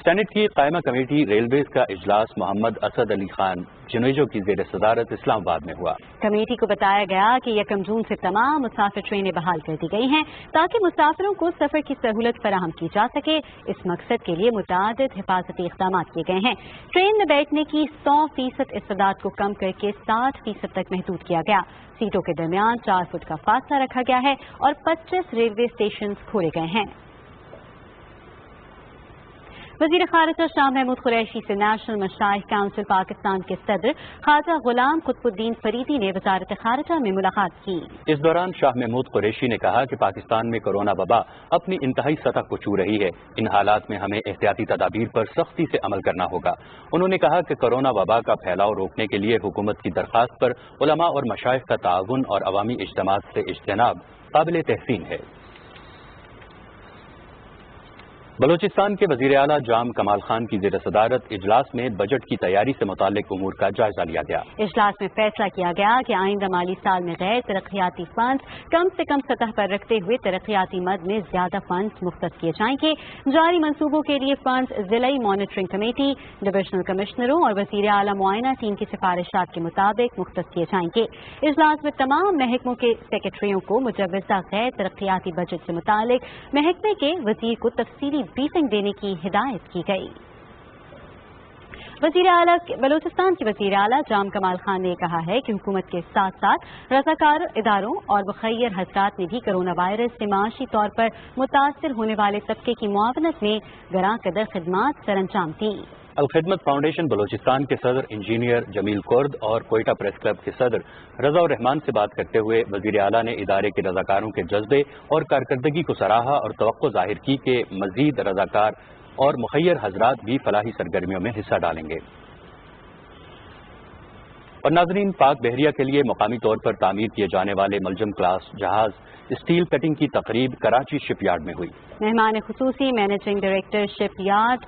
सेनेट की कायमा कमेटी रेलवेज का इजलास मोहम्मद असद अली खान जुनेजो की ज़ेर सदारत इस्लामाबाद में हुआ। कमेटी को बताया गया कि 1 जून से तमाम मुसाफिर ट्रेनें बहाल कर दी गई हैं ताकि मुसाफिरों को सफर की सहूलत फराहम की जा सके। इस मकसद के लिए मुतादिद हिफाजती इक़दाम किए गए हैं। ट्रेन में बैठने की 100% इस्तेदाद को कम करके 60% तक महदूद किया गया। सीटों के दरमियान 4 फुट का फासला रखा गया है और 25 रेलवे स्टेशन खोले गए हैं। वज़ीर ख़ारिजा शाह महमूद कुरैशी से नेशनल मशाइख काउंसिल पाकिस्तान के सदर ख्वाजा गुलाम कुतुबुद्दीन फरीदी ने वज़ारत ख़ारिजा में मुलाकात की। इस दौरान शाह महमूद कुरैशी ने कहा कि पाकिस्तान में कोरोना वबा अपनी इंतहाई सतह को छू रही है। इन हालात में हमें एहतियाती तदाबीर पर सख्ती से अमल करना होगा। उन्होंने कहा कि कोरोना वबा का फैलाव रोकने के लिए हुकूमत की दरख्वास्त पर उलमा और मशाइख का ताउन और अवामी इज्तिमात से इज्तिनाब काबिल तहसीन है। बलोचिस्तान के वजीर आला जाम कमाल खान की ज़ेर सदारत इजलास में बजट की तैयारी से मुताल्लिक उमूर का जायजा लिया गया। इजलास में फैसला किया गया कि आइंदा माली साल में गैर तरक्याती फंड कम से कम सतह पर रखते हुए तरक्याती मद में ज्यादा फंड मुख्तस किए जाएंगे। जारी मनसूबों के लिए फंड जिलाई मॉनिटरिंग कमेटी, डिविजनल कमिश्नरों और वजीर आला मुआयना टीम की सिफारिशात के मुताबिक मुख्तस किए जाएंगे। इजलास में तमाम महकमों के सेक्रेटरियों को मुजव्वज़ा गैर तरक्याती बजट से मुतालिक महकमे के वजीर को तफसीली ब्रीफिंग देने की हिदायत की गई। बलोचिस्तान के वज़ीर आला जाम कमाल खान ने कहा है कि हुकूमत के साथ साथ रज़ाकार इदारों और मुखय्यर हज़रात ने भी कोरोना वायरस से माशी तौर पर मुतासिर होने वाले तबके की मुआवनत में गरां कदर खिदमात सरअंजाम दी। अल-खिदमत फाउंडेशन बलोचिस्तान के सदर इंजीनियर जमील कुर्द और कोयटा प्रेस क्लब के सदर रज़ा उर रहमान से बात करते हुए वज़ीर आला ने इदारे के रज़ाकारों के जज्बे और कारकर्दगी को सराहा और तवक्को जाहिर की कि मज़ीद रज़ाकार और मुखय्यर हज़रात भी फलाही सरगर्मियों में हिस्सा डालेंगे। اور ناظرین، پاک بحریہ کے لیے مقامی طور پر تعمیر کیے جانے والے ملجم کلاس جہاز اسٹیل کٹنگ کی تقریب کراچی شپ یارڈ میں ہوئی۔ مہمان خصوصی مینیجنگ ڈائریکٹر شپ یارڈ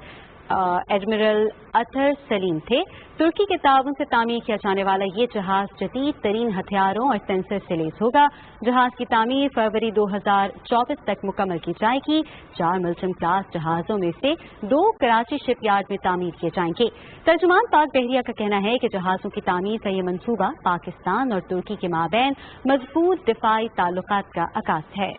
ایڈمرل اطہر سلیم تھے۔ ترکی کے تعاون سے تعمیر کیا جانے والا یہ جہاز جدید ترین ہتھیاروں اور سینسر سے لیس ہوگا۔ جہاز کی تعمیر فروری 2024 تک مکمل کی جائے گی۔ 4 ملجم کلاس جہازوں میں سے 2 کراچی شپ یارڈ میں تعمیر کیے جائیں گے۔ ترجمان پاک بحریہ کا کہنا ہے کہ جہازوں کی تعمیر کا یہ منصوبہ پاکستان اور ترکی کے مابین مضبوط دفاعی تعلقات کا عکاس ہے۔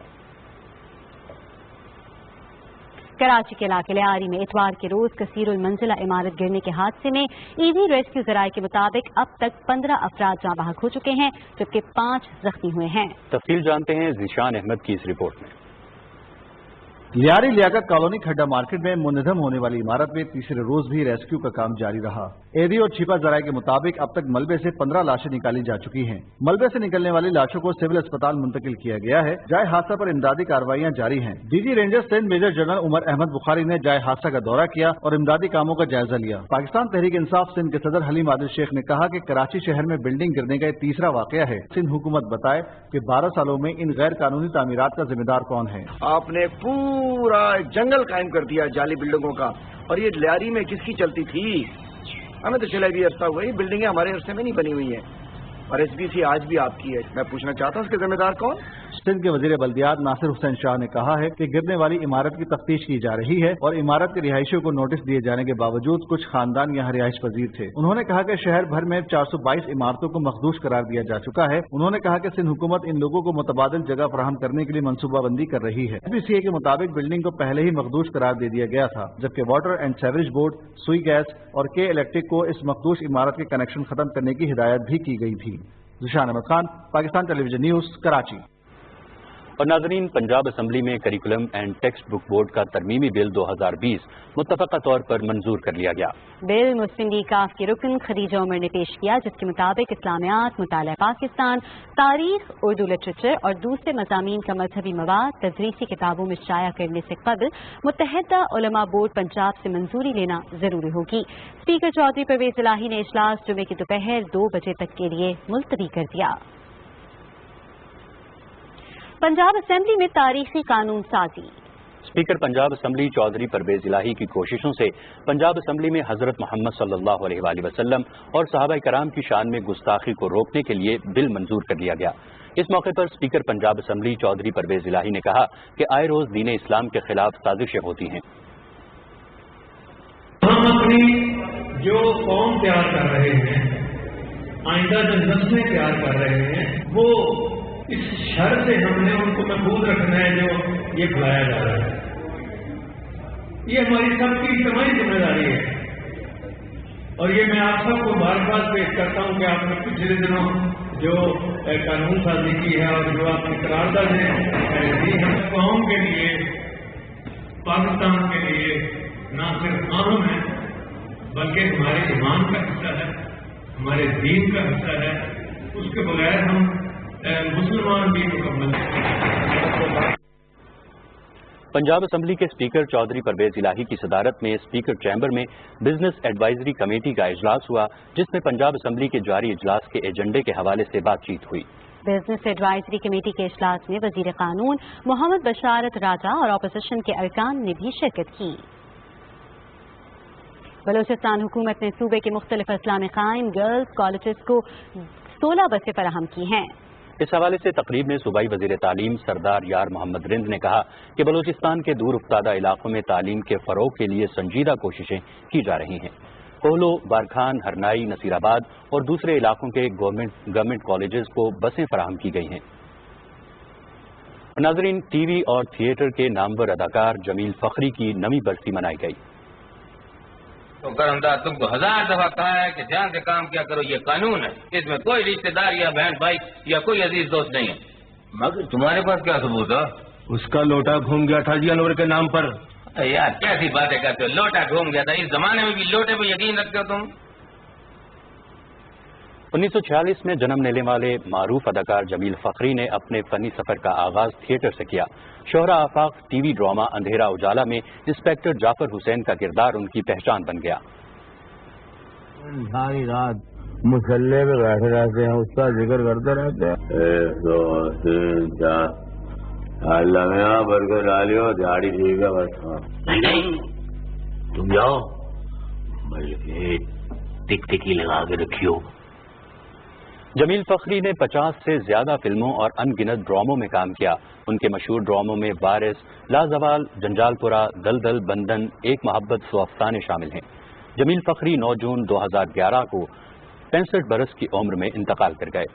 کراچی کے علاقے لیاری میں اتوار کے روز کثیر المنزلہ عمارت گرنے کے حادثے میں ایزی ریسکیو ذرائع کے مطابق اب تک 15 افراد جاں بحق ہو چکے ہیں جبکہ 5 زخمی ہوئے ہیں۔ تفصیل جانتے ہیں ذیشان احمد کی اس رپورٹ میں۔ لیاری لیاقت کالونی کھڈا مارکیٹ میں منہدم ہونے والی عمارت میں تیسرے روز بھی ریسکیو کا کام جاری رہا۔ ایدی اور چھپا ذرائع کے مطابق اب تک ملبے سے 15 لاشیں نکالی جا چکی ہیں۔ ملبے سے نکلنے والی لاشوں کو سول اسپتال منتقل کیا گیا ہے۔ جائے حادثہ پر امدادی کارروائیاں جاری ہیں۔ D G ranger Sindh major general Umar Ahmed Bukhari نے جائے حادثہ کا دورہ کیا اور امدادی کاموں کا جائزہ لیا۔ پاکستان تحریک انصاف سندھ کے صدر حلیم عادل شیخ نے کہا کہ کراچی شہر میں بلڈنگ گرنے کا یہ تیسرا واقعہ ہے۔ سندھ حکومت بتائے کہ 12 سالوں میں ان غیر قانونی تعمیرات کا ذمہ دار کون ہے۔ آپ نے پورا جنگل قائم کر دیا جعلی بلڈنگوں کا، اور یہ لیاری میں کس کی چلتی تھی؟ ہمیں تو چلا بھی عرصہ ہوا، یہ بلڈنگیں ہمارے عرصے میں نہیں بنی ہوئی ہیں، اور ایس بی سی آج بھی آپ کی ہے۔ میں پوچھنا چاہتا ہوں اس کے ذمہ دار کون؟ سندھ کے وزیر بلدیات ناصر حسین شاہ نے کہا ہے کہ گرنے والی عمارت کی تفتیش کی جا رہی ہے اور عمارت کے رہائشیوں کو نوٹس دیے جانے کے باوجود کچھ خاندان یہاں رہائش پذیر تھے۔ انہوں نے کہا کہ شہر بھر میں 422 عمارتوں کو مخدوش قرار دیا جا چکا ہے۔ انہوں نے کہا کہ سندھ حکومت ان لوگوں کو متبادل جگہ فراہم کرنے کے لیے منصوبہ بندی کر رہی ہے۔ ایس بی سی اے کے مطابق بلڈنگ کو پہلے ہی مخدوش قرار دے دیا گیا تھا، جبکہ واٹر اینڈ سیوریج بورڈ، سوئی گیس اور کے الیکٹرک کو اس مخدوش عمارت کے کنیکشن ختم کرنے کی ہدایت بھی کی گئی تھی۔ ذیشان احمد خان، پاکستان ٹیلی ویژن نیوز، کراچی۔ اور ناظرین، پنجاب اسمبلی میں curriculum and text book board کا ترمیمی بل 2020 متفقہ طور پر منظور کر لیا گیا۔ بل مسلم لیگ کاف کی رکن خدیجہ عمر نے پیش کیا، جس کے مطابق اسلامیات، مطالعہ پاکستان، تاریخ، اردو لٹریچر اور دوسرے مضامین کا مذہبی مواد تدریسی کتابوں میں شائع کرنے سے قبل متحدہ علماء بورڈ پنجاب سے منظوری لینا ضروری ہوگی۔ اسپیکر چودھری پرویز الہی نے اجلاس جمعے کی دوپہر 2 بجے تک کے لیے ملتوی کر دیا۔ پنجاب اسمبلی میں تاریخی قانون سازی۔ اسپیکر پنجاب اسمبلی چودھری پرویز الہی کی کوششوں سے پنجاب اسمبلی میں حضرت محمد صلی اللہ علیہ وآلہ وسلم اور صحابہ کرام کی شان میں گستاخی کو روکنے کے لیے بل منظور کر لیا گیا۔ اس موقع پر اسپیکر پنجاب اسمبلی چودھری پرویز الہی نے کہا کہ آئے روز دین اسلام کے خلاف سازشیں ہوتی ہیں۔ ہم اپنی جو قوم تیار کر رہے ہیں، آئندہ جو نسلیں تیار کر رہے ہیں، وہ اس شر سے ہم نے ان کو محفوظ رکھنا ہے جو یہ پھیلایا جا رہا ہے۔ یہ ہماری سب کی اجتماعی ذمہ داری ہے، اور یہ میں آپ سب کو بار بار پیش کرتا ہوں کہ آپ نے پچھلے دنوں جو قانون سازی کی ہے اور جو آپ کی قراردادیں دی ہیں، قوم کے لیے، پاکستان کے لیے نہ صرف قانون ہے بلکہ ہمارے ایمان کا حصہ ہے، ہمارے دین کا حصہ ہے۔ اس کے بغیر ہم مسلمان بھی مکمل ہیں۔ پنجاب اسمبلی کے اسپیکر چودھری پرویز الہی کی صدارت میں اسپیکر چیمبر میں بزنس ایڈوائزری کمیٹی کا اجلاس ہوا، جس میں پنجاب اسمبلی کے جاری اجلاس کے ایجنڈے کے حوالے سے بات چیت ہوئی۔ بزنس ایڈوائزری کمیٹی کے اجلاس میں وزیر قانون محمد بشارت راجہ اور اپوزیشن کے ارکان نے بھی شرکت کی۔ بلوچستان حکومت نے صوبے کے مختلف اضلاع میں قائم گرلز کالجز کو 16 بسیں فراہم کی ہیں۔ اس حوالے سے تقریب میں صوبائی وزیر تعلیم سردار یار محمد رند نے کہا کہ بلوچستان کے دور افتادہ علاقوں میں تعلیم کے فروغ کے لیے سنجیدہ کوششیں کی جا رہی ہیں۔ کوہلو، بارکھان، ہرنائی، نصیر آباد اور دوسرے علاقوں کے گورنمنٹ کالجز کو بسیں فراہم کی گئی ہیں۔ ناظرین، ٹی وی اور تھیٹر کے نامور اداکار جمیل فخری کی نویں برسی منائی گئی۔ تو کرمدار تم کو 1000 دفعہ کہا ہے کہ دھیان سے کام کیا کرو، یہ قانون ہے، اس میں کوئی رشتہ دار یا بہن بھائی یا کوئی عزیز دوست نہیں ہے۔ مگر تمہارے پاس کیا ثبوت ہے؟ اس کا لوٹا گھوم گیا تھا جی انور کے نام پر۔ یار کیسی باتیں کرتے ہو، لوٹا گھوم گیا تھا؟ اس زمانے میں بھی لوٹے پہ یقین رکھتے ہو تم؟ 1946 میں جنم لینے والے معروف اداکار جمیل فخری نے اپنے فنی سفر کا آغاز تھیٹر سے کیا۔ شہرا آفاق ٹی وی ڈرامہ اندھیرا اجالا میں انسپیکٹر جعفر حسین کا کردار ان کی پہچان بن گیا۔ ساری رات मुसल्ले पे बैठे रहते हैं, उसका जिक्र करते रहते हैं। 1 2 3 4 लम्हा भर के डालियो, दिहाड़ी ठीक है बस। नहीं तुम जाओ, बल्कि टिकटिकी लगा के रखियो। जमील फखरी ने 50 से ज्यादा फिल्मों और अनगिनत ड्रामों में काम किया। उनके मशहूर ड्रामों में वारिस, लाजवाल, जंजालपुरा, दलदल, बंधन, एक मोहब्बत, सौ अफसाने शामिल हैं। जमील फखरी 9 जून 2011 को 65 बरस की उम्र में इंतकाल कर गए।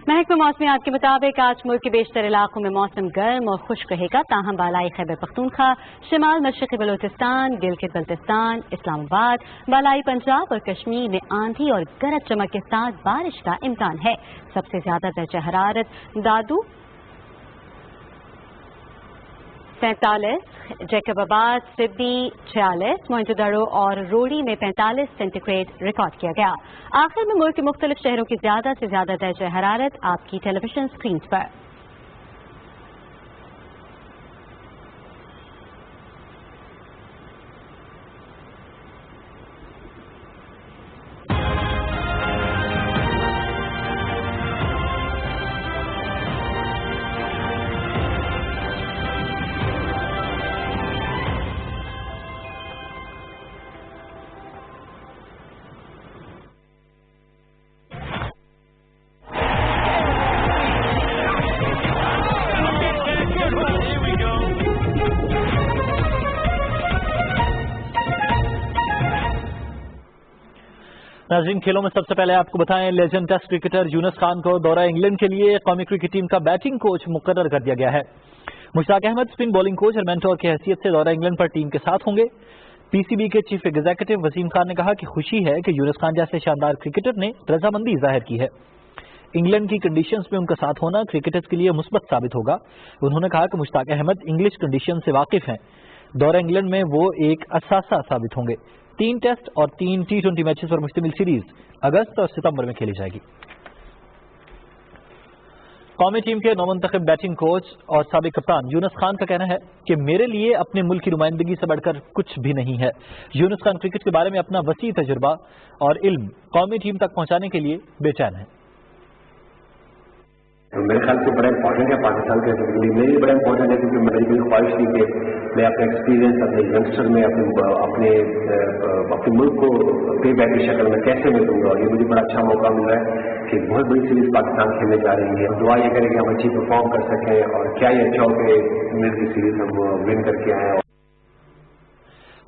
महकमा मौसमियात के मुताबिक आज मुल्क के बेशतर इलाकों में मौसम गर्म और खुश्क रहेगा, ताहम बालाई खैबर पख्तूनख्वा, शिमाल मशरक़ी बलूचिस्तान, गिलगित बल्तिस्तान, इस्लामाबाद, बालाई पंजाब और कश्मीर में आंधी और गरज चमक के साथ बारिश का इम्कान है। सबसे ज्यादा दर्जा हरारत दादू 47, जैकबाबाद, सिद्दी 46, मोइंजोदड़ो और रोड़ी में 45 सेंटीग्रेड रिकॉर्ड किया गया। आखिर में मुल्क के मुख्तलिफ शहरों की ज्यादा से ज्यादा दर्जा हरारत आपकी टेलीविजन स्क्रीन पर। नाज़रीन, खेलों में सबसे पहले आपको बताएं, legend test cricketer Younis Khan को दौरा इंग्लैंड के लिए कौमी क्रिकेट टीम का बैटिंग कोच मुकर्रर कर दिया गया है। Mushtaq Ahmed spin bowling coach और मेंटोर की हैसियत से दौरा इंग्लैंड पर टीम के साथ होंगे। पीसीबी के चीफ एग्जीक्यूटिव वसीम खान ने कहा कि खुशी है कि यूनुस खान जैसे शानदार क्रिकेटर ने रजामंदी जाहिर की है। इंग्लैंड की कंडीशंस में उनका साथ होना क्रिकेटर्स के लिए मुस्बत साबित होगा। उन्होंने कहा कि मुश्ताक अहमद इंग्लिश कंडीशन से वाकिफ हैं। दौरा इंग्लैंड में वो एक असासा साबित होंगे। 3 टेस्ट और 3 T20 मैचेस पर मुश्तमिल सीरीज अगस्त और सितंबर में खेली जाएगी। कौमी टीम के नौमंतखब बैटिंग कोच और साबिक कप्तान यूनुस खान का कहना है कि मेरे लिए अपने मुल्क की नुमाइंदगी से बढ़कर कुछ भी नहीं है। यूनुस खान क्रिकेट के बारे में अपना वसी तजुर्बा और इल्म कौमी टीम तक पहुंचाने के लिए बेचैन है। तो मेरे ख्याल से बड़ा इंपॉर्टेंट है पाकिस्तान के लिए, मेरे लिए बड़ा इंपॉर्टेंट है क्योंकि मेरी भी ख्वाहिश थी कि मैं अपने एक्सपीरियंस अपने यंगस्टर में अपने मुल्क को पे बैक की शक्ल में कैसे मैं दूंगा, और ये मुझे बड़ा अच्छा मौका मिल रहा है कि बहुत बड़ी सीरीज पाकिस्तान खेलने जा रही है। दुआ ये करें कि हम अच्छी परफॉर्म कर सकें और क्या ये अच्छा हो कि मेरी की सीरीज हम विन करके आए।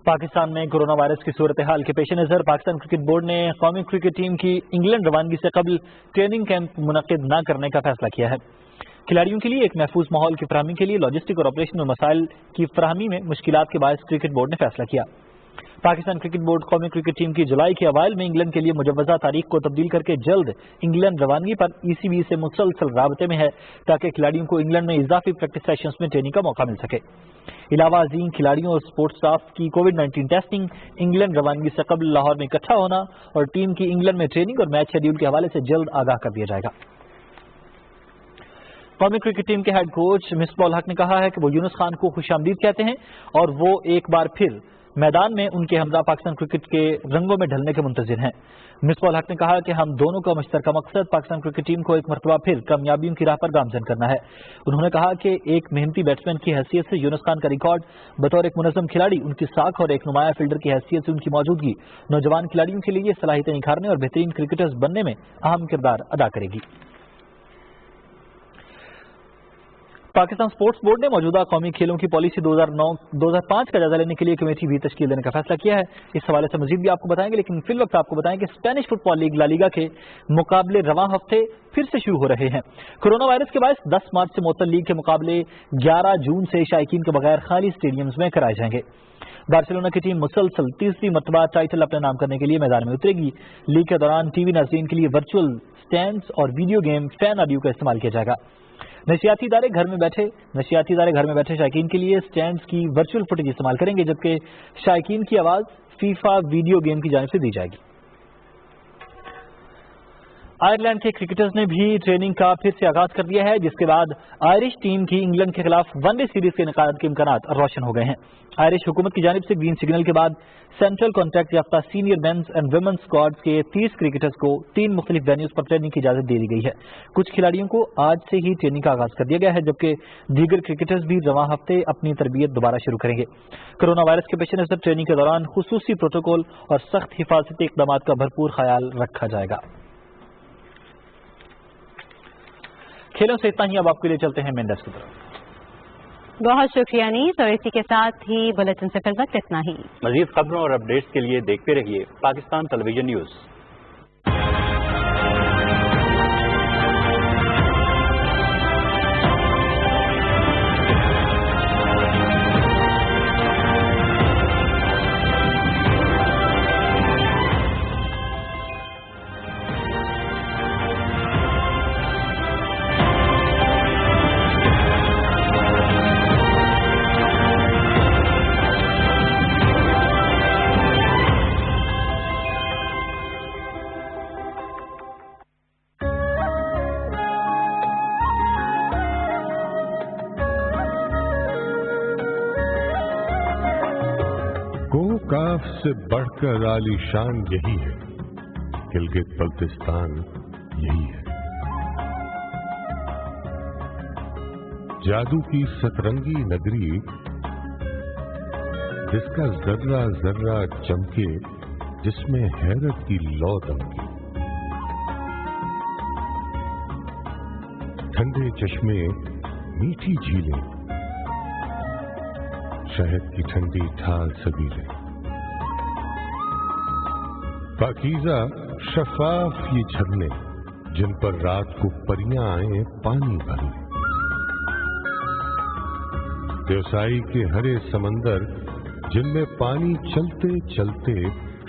पाकिस्तान में कोरोना वायरस की सूरत हाल के पेश नज़र पाकिस्तान क्रिकेट बोर्ड ने कौमी क्रिकेट टीम की इंग्लैंड रवानगी से कबल ट्रेनिंग कैंप मुनक्किद न करने का फैसला किया है। खिलाड़ियों के लिए एक महफूज माहौल की फराहमी के लिए लॉजिस्टिक और ऑपरेशनल मसाइल की फराहमी में मुश्किलात के बायस क्रिकेट बोर्ड ने फैसला किया। पाकिस्तान क्रिकेट बोर्ड कौमी क्रिकेट टीम की जुलाई के अवाइल में इंग्लैंड के लिए मुजव्वज़ा तारीख को तब्दील करके जल्द इंग्लैंड रवानगी पर ECB से मुसलसल राबते में है ताकि खिलाड़ियों को इंग्लैंड में इजाफी प्रैक्टिस सेशंस में ट्रेनिंग का मौका मिल सके। इलावा अजीम खिलाड़ियों और स्पोर्ट्स स्टाफ की कोविड-19 टेस्टिंग, इंग्लैंड रवानगी से कबल लाहौर में इकट्ठा होना और टीम की इंग्लैंड में ट्रेनिंग और मैच शेड्यूल के हवाले से जल्द आगाह कर दिया जाएगा। कौमी क्रिकेट टीम के हेड कोच मिसबाह उल हक ने कहा है कि वो यूनुस खान को खुशामदीद कहते हैं और वो एक बार फिर मैदान में उनके हमजा पाकिस्तान क्रिकेट के रंगों में ढलने के मुंतज़िर हैं। मिसबाह उल हक ने कहा कि हम दोनों का मुश्तरका मकसद पाकिस्तान क्रिकेट टीम को एक मरतबा फिर कामयाबियों की राह पर गामजन करना है। उन्होंने कहा कि एक मेहनती बैट्समैन की हैसियत से यूनुस खान का रिकॉर्ड, बतौर एक मुनज़्ज़म खिलाड़ी उनकी साख और एक नुमाया फील्डर की हैसियत से उनकी मौजूदगी नौजवान खिलाड़ियों के लिए सलाहियतें निखारने और बेहतरीन क्रिकेटर्स बनने में अहम किरदार अदा करेगी। पाकिस्तान स्पोर्ट्स बोर्ड ने मौजूदा कौमी खेलों की पॉलिसी 2009-2005 का जायजा लेने के लिए कमेटी भी तश्कील देने का फैसला किया है। इस हवाले से मजीद भी आपको बताएंगे, लेकिन फिल वक्त आपको बताएं कि Spanish football league La Liga के मुकाबले रवां हफ्ते फिर से शुरू हो रहे हैं। कोरोना वायरस के बायस 10 मार्च से मुअत्तल लीग के मुकाबले 11 जून से शायकीन के बगैर खाली स्टेडियम्स में कराए जाएंगे। बार्सिलोना की टीम मुसलसल तीसरी मरतबा टाइटल अपने नाम करने के लिए मैदान में उतरेगी। लीग के दौरान टीवी नाज़रीन के लिए वर्चुअल स्टैंड्स और वीडियो गेम फैन ऑडियो का इस्तेमाल किया जाएगा। نشریاتی ادارے گھر میں بیٹھے شائقین کے لیے سٹینڈز کی ورچوئل فوٹیج استعمال کریں گے، جبکہ شائقین کی آواز فیفا ویڈیو گیم کی جانب سے دی جائے گی۔ آئرلینڈ کے کرکٹرز نے بھی ٹریننگ کا پھر سے آغاز کر دیا ہے، جس کے بعد آئرش ٹیم کی انگلینڈ کے خلاف ون ڈے سیریز کے انعقاد کے امکانات روشن ہو گئے ہیں۔ آئرش حکومت کی جانب سے گرین سگنل کے بعد سینٹرل کانٹریکٹ یافتہ senior men's and women's squads کے 30 کرکٹرز کو 3 مختلف وینیوز پر ٹریننگ کی اجازت دے دی گئی ہے۔ کچھ کھلاڑیوں کو آج سے ہی ٹریننگ کا آغاز کر دیا گیا ہے، جبکہ دیگر کرکٹرز بھی رواں ہفتے اپنی تربیت دوبارہ شروع کریں گے۔ کرونا وائرس کے پیش نظر ٹریننگ کے دوران خصوصی پروٹوکول اور سخت حفاظتی اقدامات کا بھرپور خیال رکھا جائے گا۔ کھیلوں سے اتنا ہی، اب آپ کے لیے چلتے ہیں مین ڈیسک کی طرف۔ بہت شکریہ نیز، اور اسی کے ساتھ ہی بلٹن سے فی الوقت اتنا ہی۔ مزید خبروں اور اپڈیٹس کے لیے دیکھتے رہیے پاکستان ٹیلی ویژن نیوز۔ کوکاف سے بڑھ کر عالی شان یہی ہے، گلگت بلتستان یہی ہے۔ جادو کی سترنگی نگری جس کا ذرہ ذرہ چمکے، جس میں حیرت کی لو دمکے، ٹھنڈے چشمے، میٹھی جھیلیں، شہد کی ٹھنڈی ٹھال سبیلیں، پاکیزہ شفاف یہ جھرنے جن پر رات کو پریاں آئیں پانی بھرنے، دیوسائی کے ہرے سمندر جن میں پانی چلتے چلتے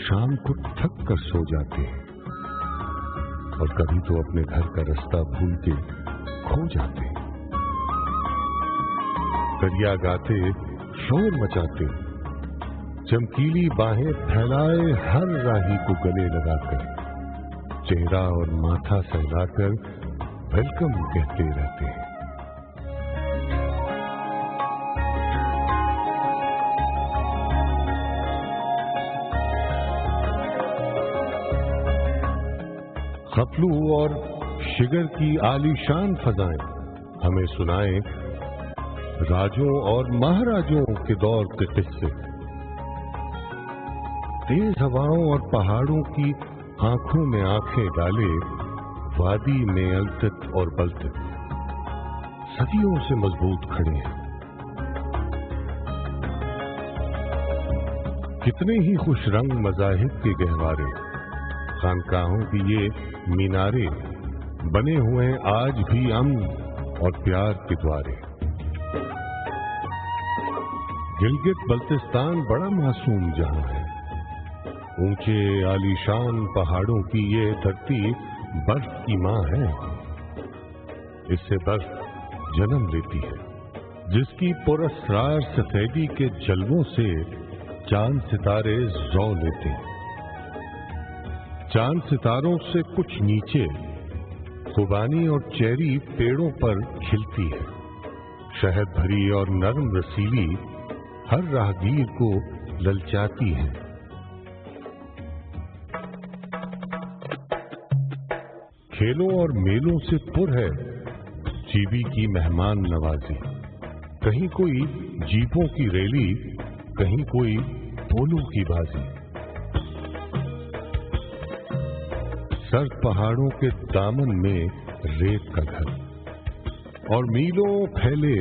شام کو تھک کر سو جاتے ہیں، اور کبھی تو اپنے گھر کا رستہ بھول کے کھو جاتے ہیں، دریا گاتے شور مچاتے، چمکیلی باہیں پھیلائے ہر راہی کو گلے لگا کر، چہرہ اور ماتھا سہلا کر ویلکم کہتے رہتے ہیں۔ خپلو اور شگر کی عالیشان فضائیں ہمیں سنائیں راجوں اور مہاراجوں کے دور کے قصے، تیز ہواؤں اور پہاڑوں کی آنکھوں میں آنکھیں ڈالے، وادی میں التت اور بلتت صدیوں سے مضبوط کھڑے ہیں۔ کتنے ہی خوش رنگ مذاہب کے گہوارے، خانقاہوں کی یہ مینارے بنے ہوئے ہیں آج بھی امن اور پیار کے دوارے۔ گلگت بلتستان بڑا معصوم جہاں ہے، اونچے عالیشان پہاڑوں کی یہ دھرتی برف کی ماں ہے، اس سے برف جنم لیتی ہے، جس کی پراسرار سفیدی کے جلووں سے چاند ستارے زو لیتے ہیں۔ چاند ستاروں سے کچھ نیچے خوبانی اور چیری پیڑوں پر کھلتی ہے، شہد بھری اور نرم رسیلی ہر راہگیر کو للچاتی ہے۔ کھیلوں اور میلوں سے پر ہے جی بی کی مہمان نوازی، کہیں کوئی جیپوں کی ریلی، کہیں کوئی پولو کی بازی، سرد پہاڑوں کے دامن میں ریت کا گھر اور میلوں پھیلے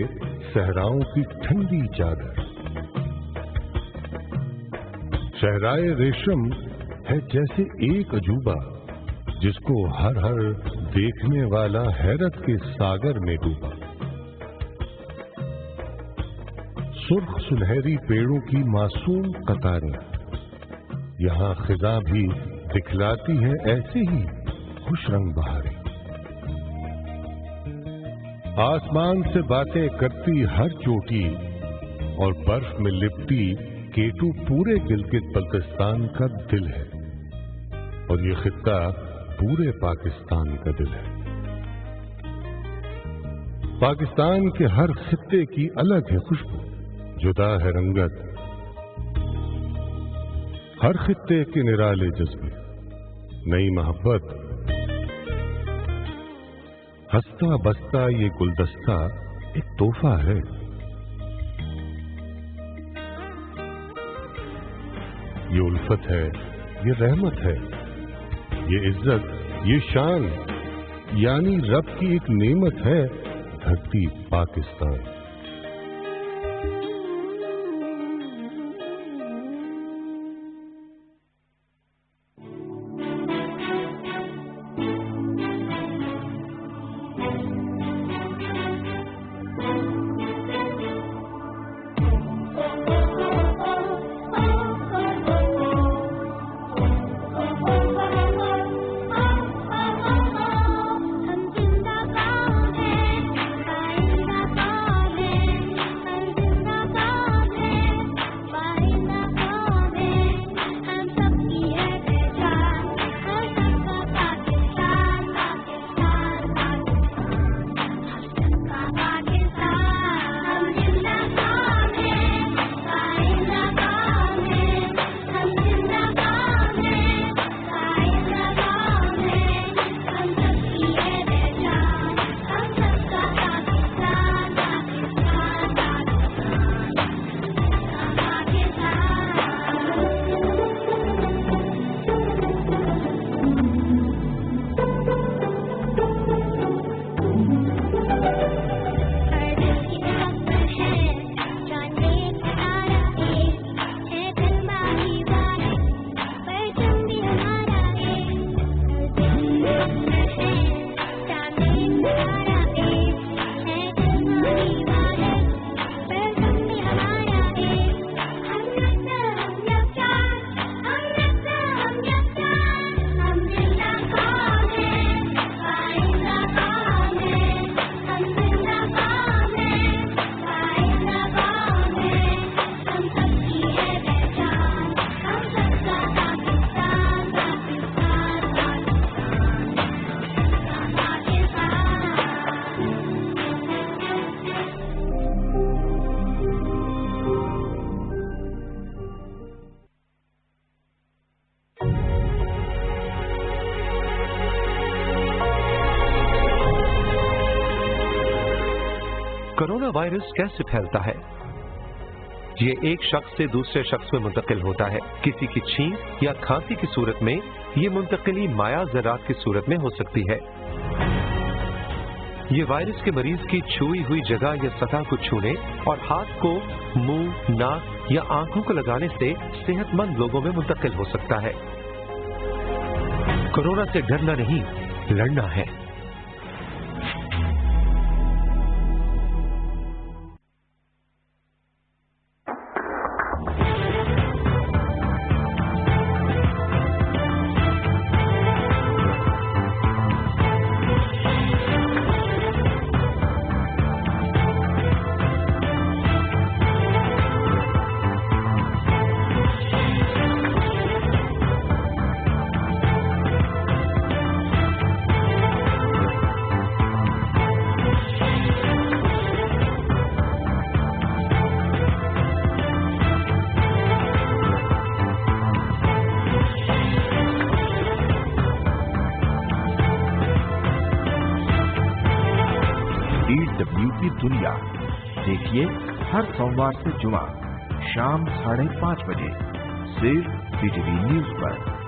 صحراؤں کی ٹھنڈی چادر۔ صحرائے ریشم ہے جیسے ایک عجوبہ جس کو ہر دیکھنے والا حیرت کے ساگر میں ڈوبا۔ سرخ سنہری پیڑوں کی معصوم قطاریں یہاں خزاں بھی دکھلاتی ہے ایسے ہی خوش رنگ بہاریں۔ आसमान से बातें करती हर चोटी और बर्फ में लिपटी केटू पूरे गिलगित बल्तिस्तान का दिल है और ये खित्ता पूरे पाकिस्तान का दिल है। पाकिस्तान के हर खित्ते की अलग है खुशबू, जुदा है रंगत, हर खित्ते के निराले जज्बे, नई मोहब्बत, हंसता बसता ये गुलदस्ता एक तोहफा है। ये उल्फत है, ये रहमत है, ये इज्जत, ये शान, यानी रब की एक नेमत है धरती पाकिस्तान। कोरोना वायरस कैसे फैलता है? ये एक शख्स से दूसरे शख्स में मुंतकिल होता है। किसी की छींक या खांसी की सूरत में ये मुंतकिली माया ज़रात की सूरत में हो सकती है। ये वायरस के मरीज की छुई हुई जगह या सतह को छूने और हाथ को मुंह, नाक या आंखों को लगाने से सेहतमंद लोगों में मुंतकिल हो सकता है। कोरोना से डरना नहीं, लड़ना है। DW की दुनिया देखिए हर सोमवार से जुमा शाम 5:30 बजे सिर्फ BTV न्यूज पर।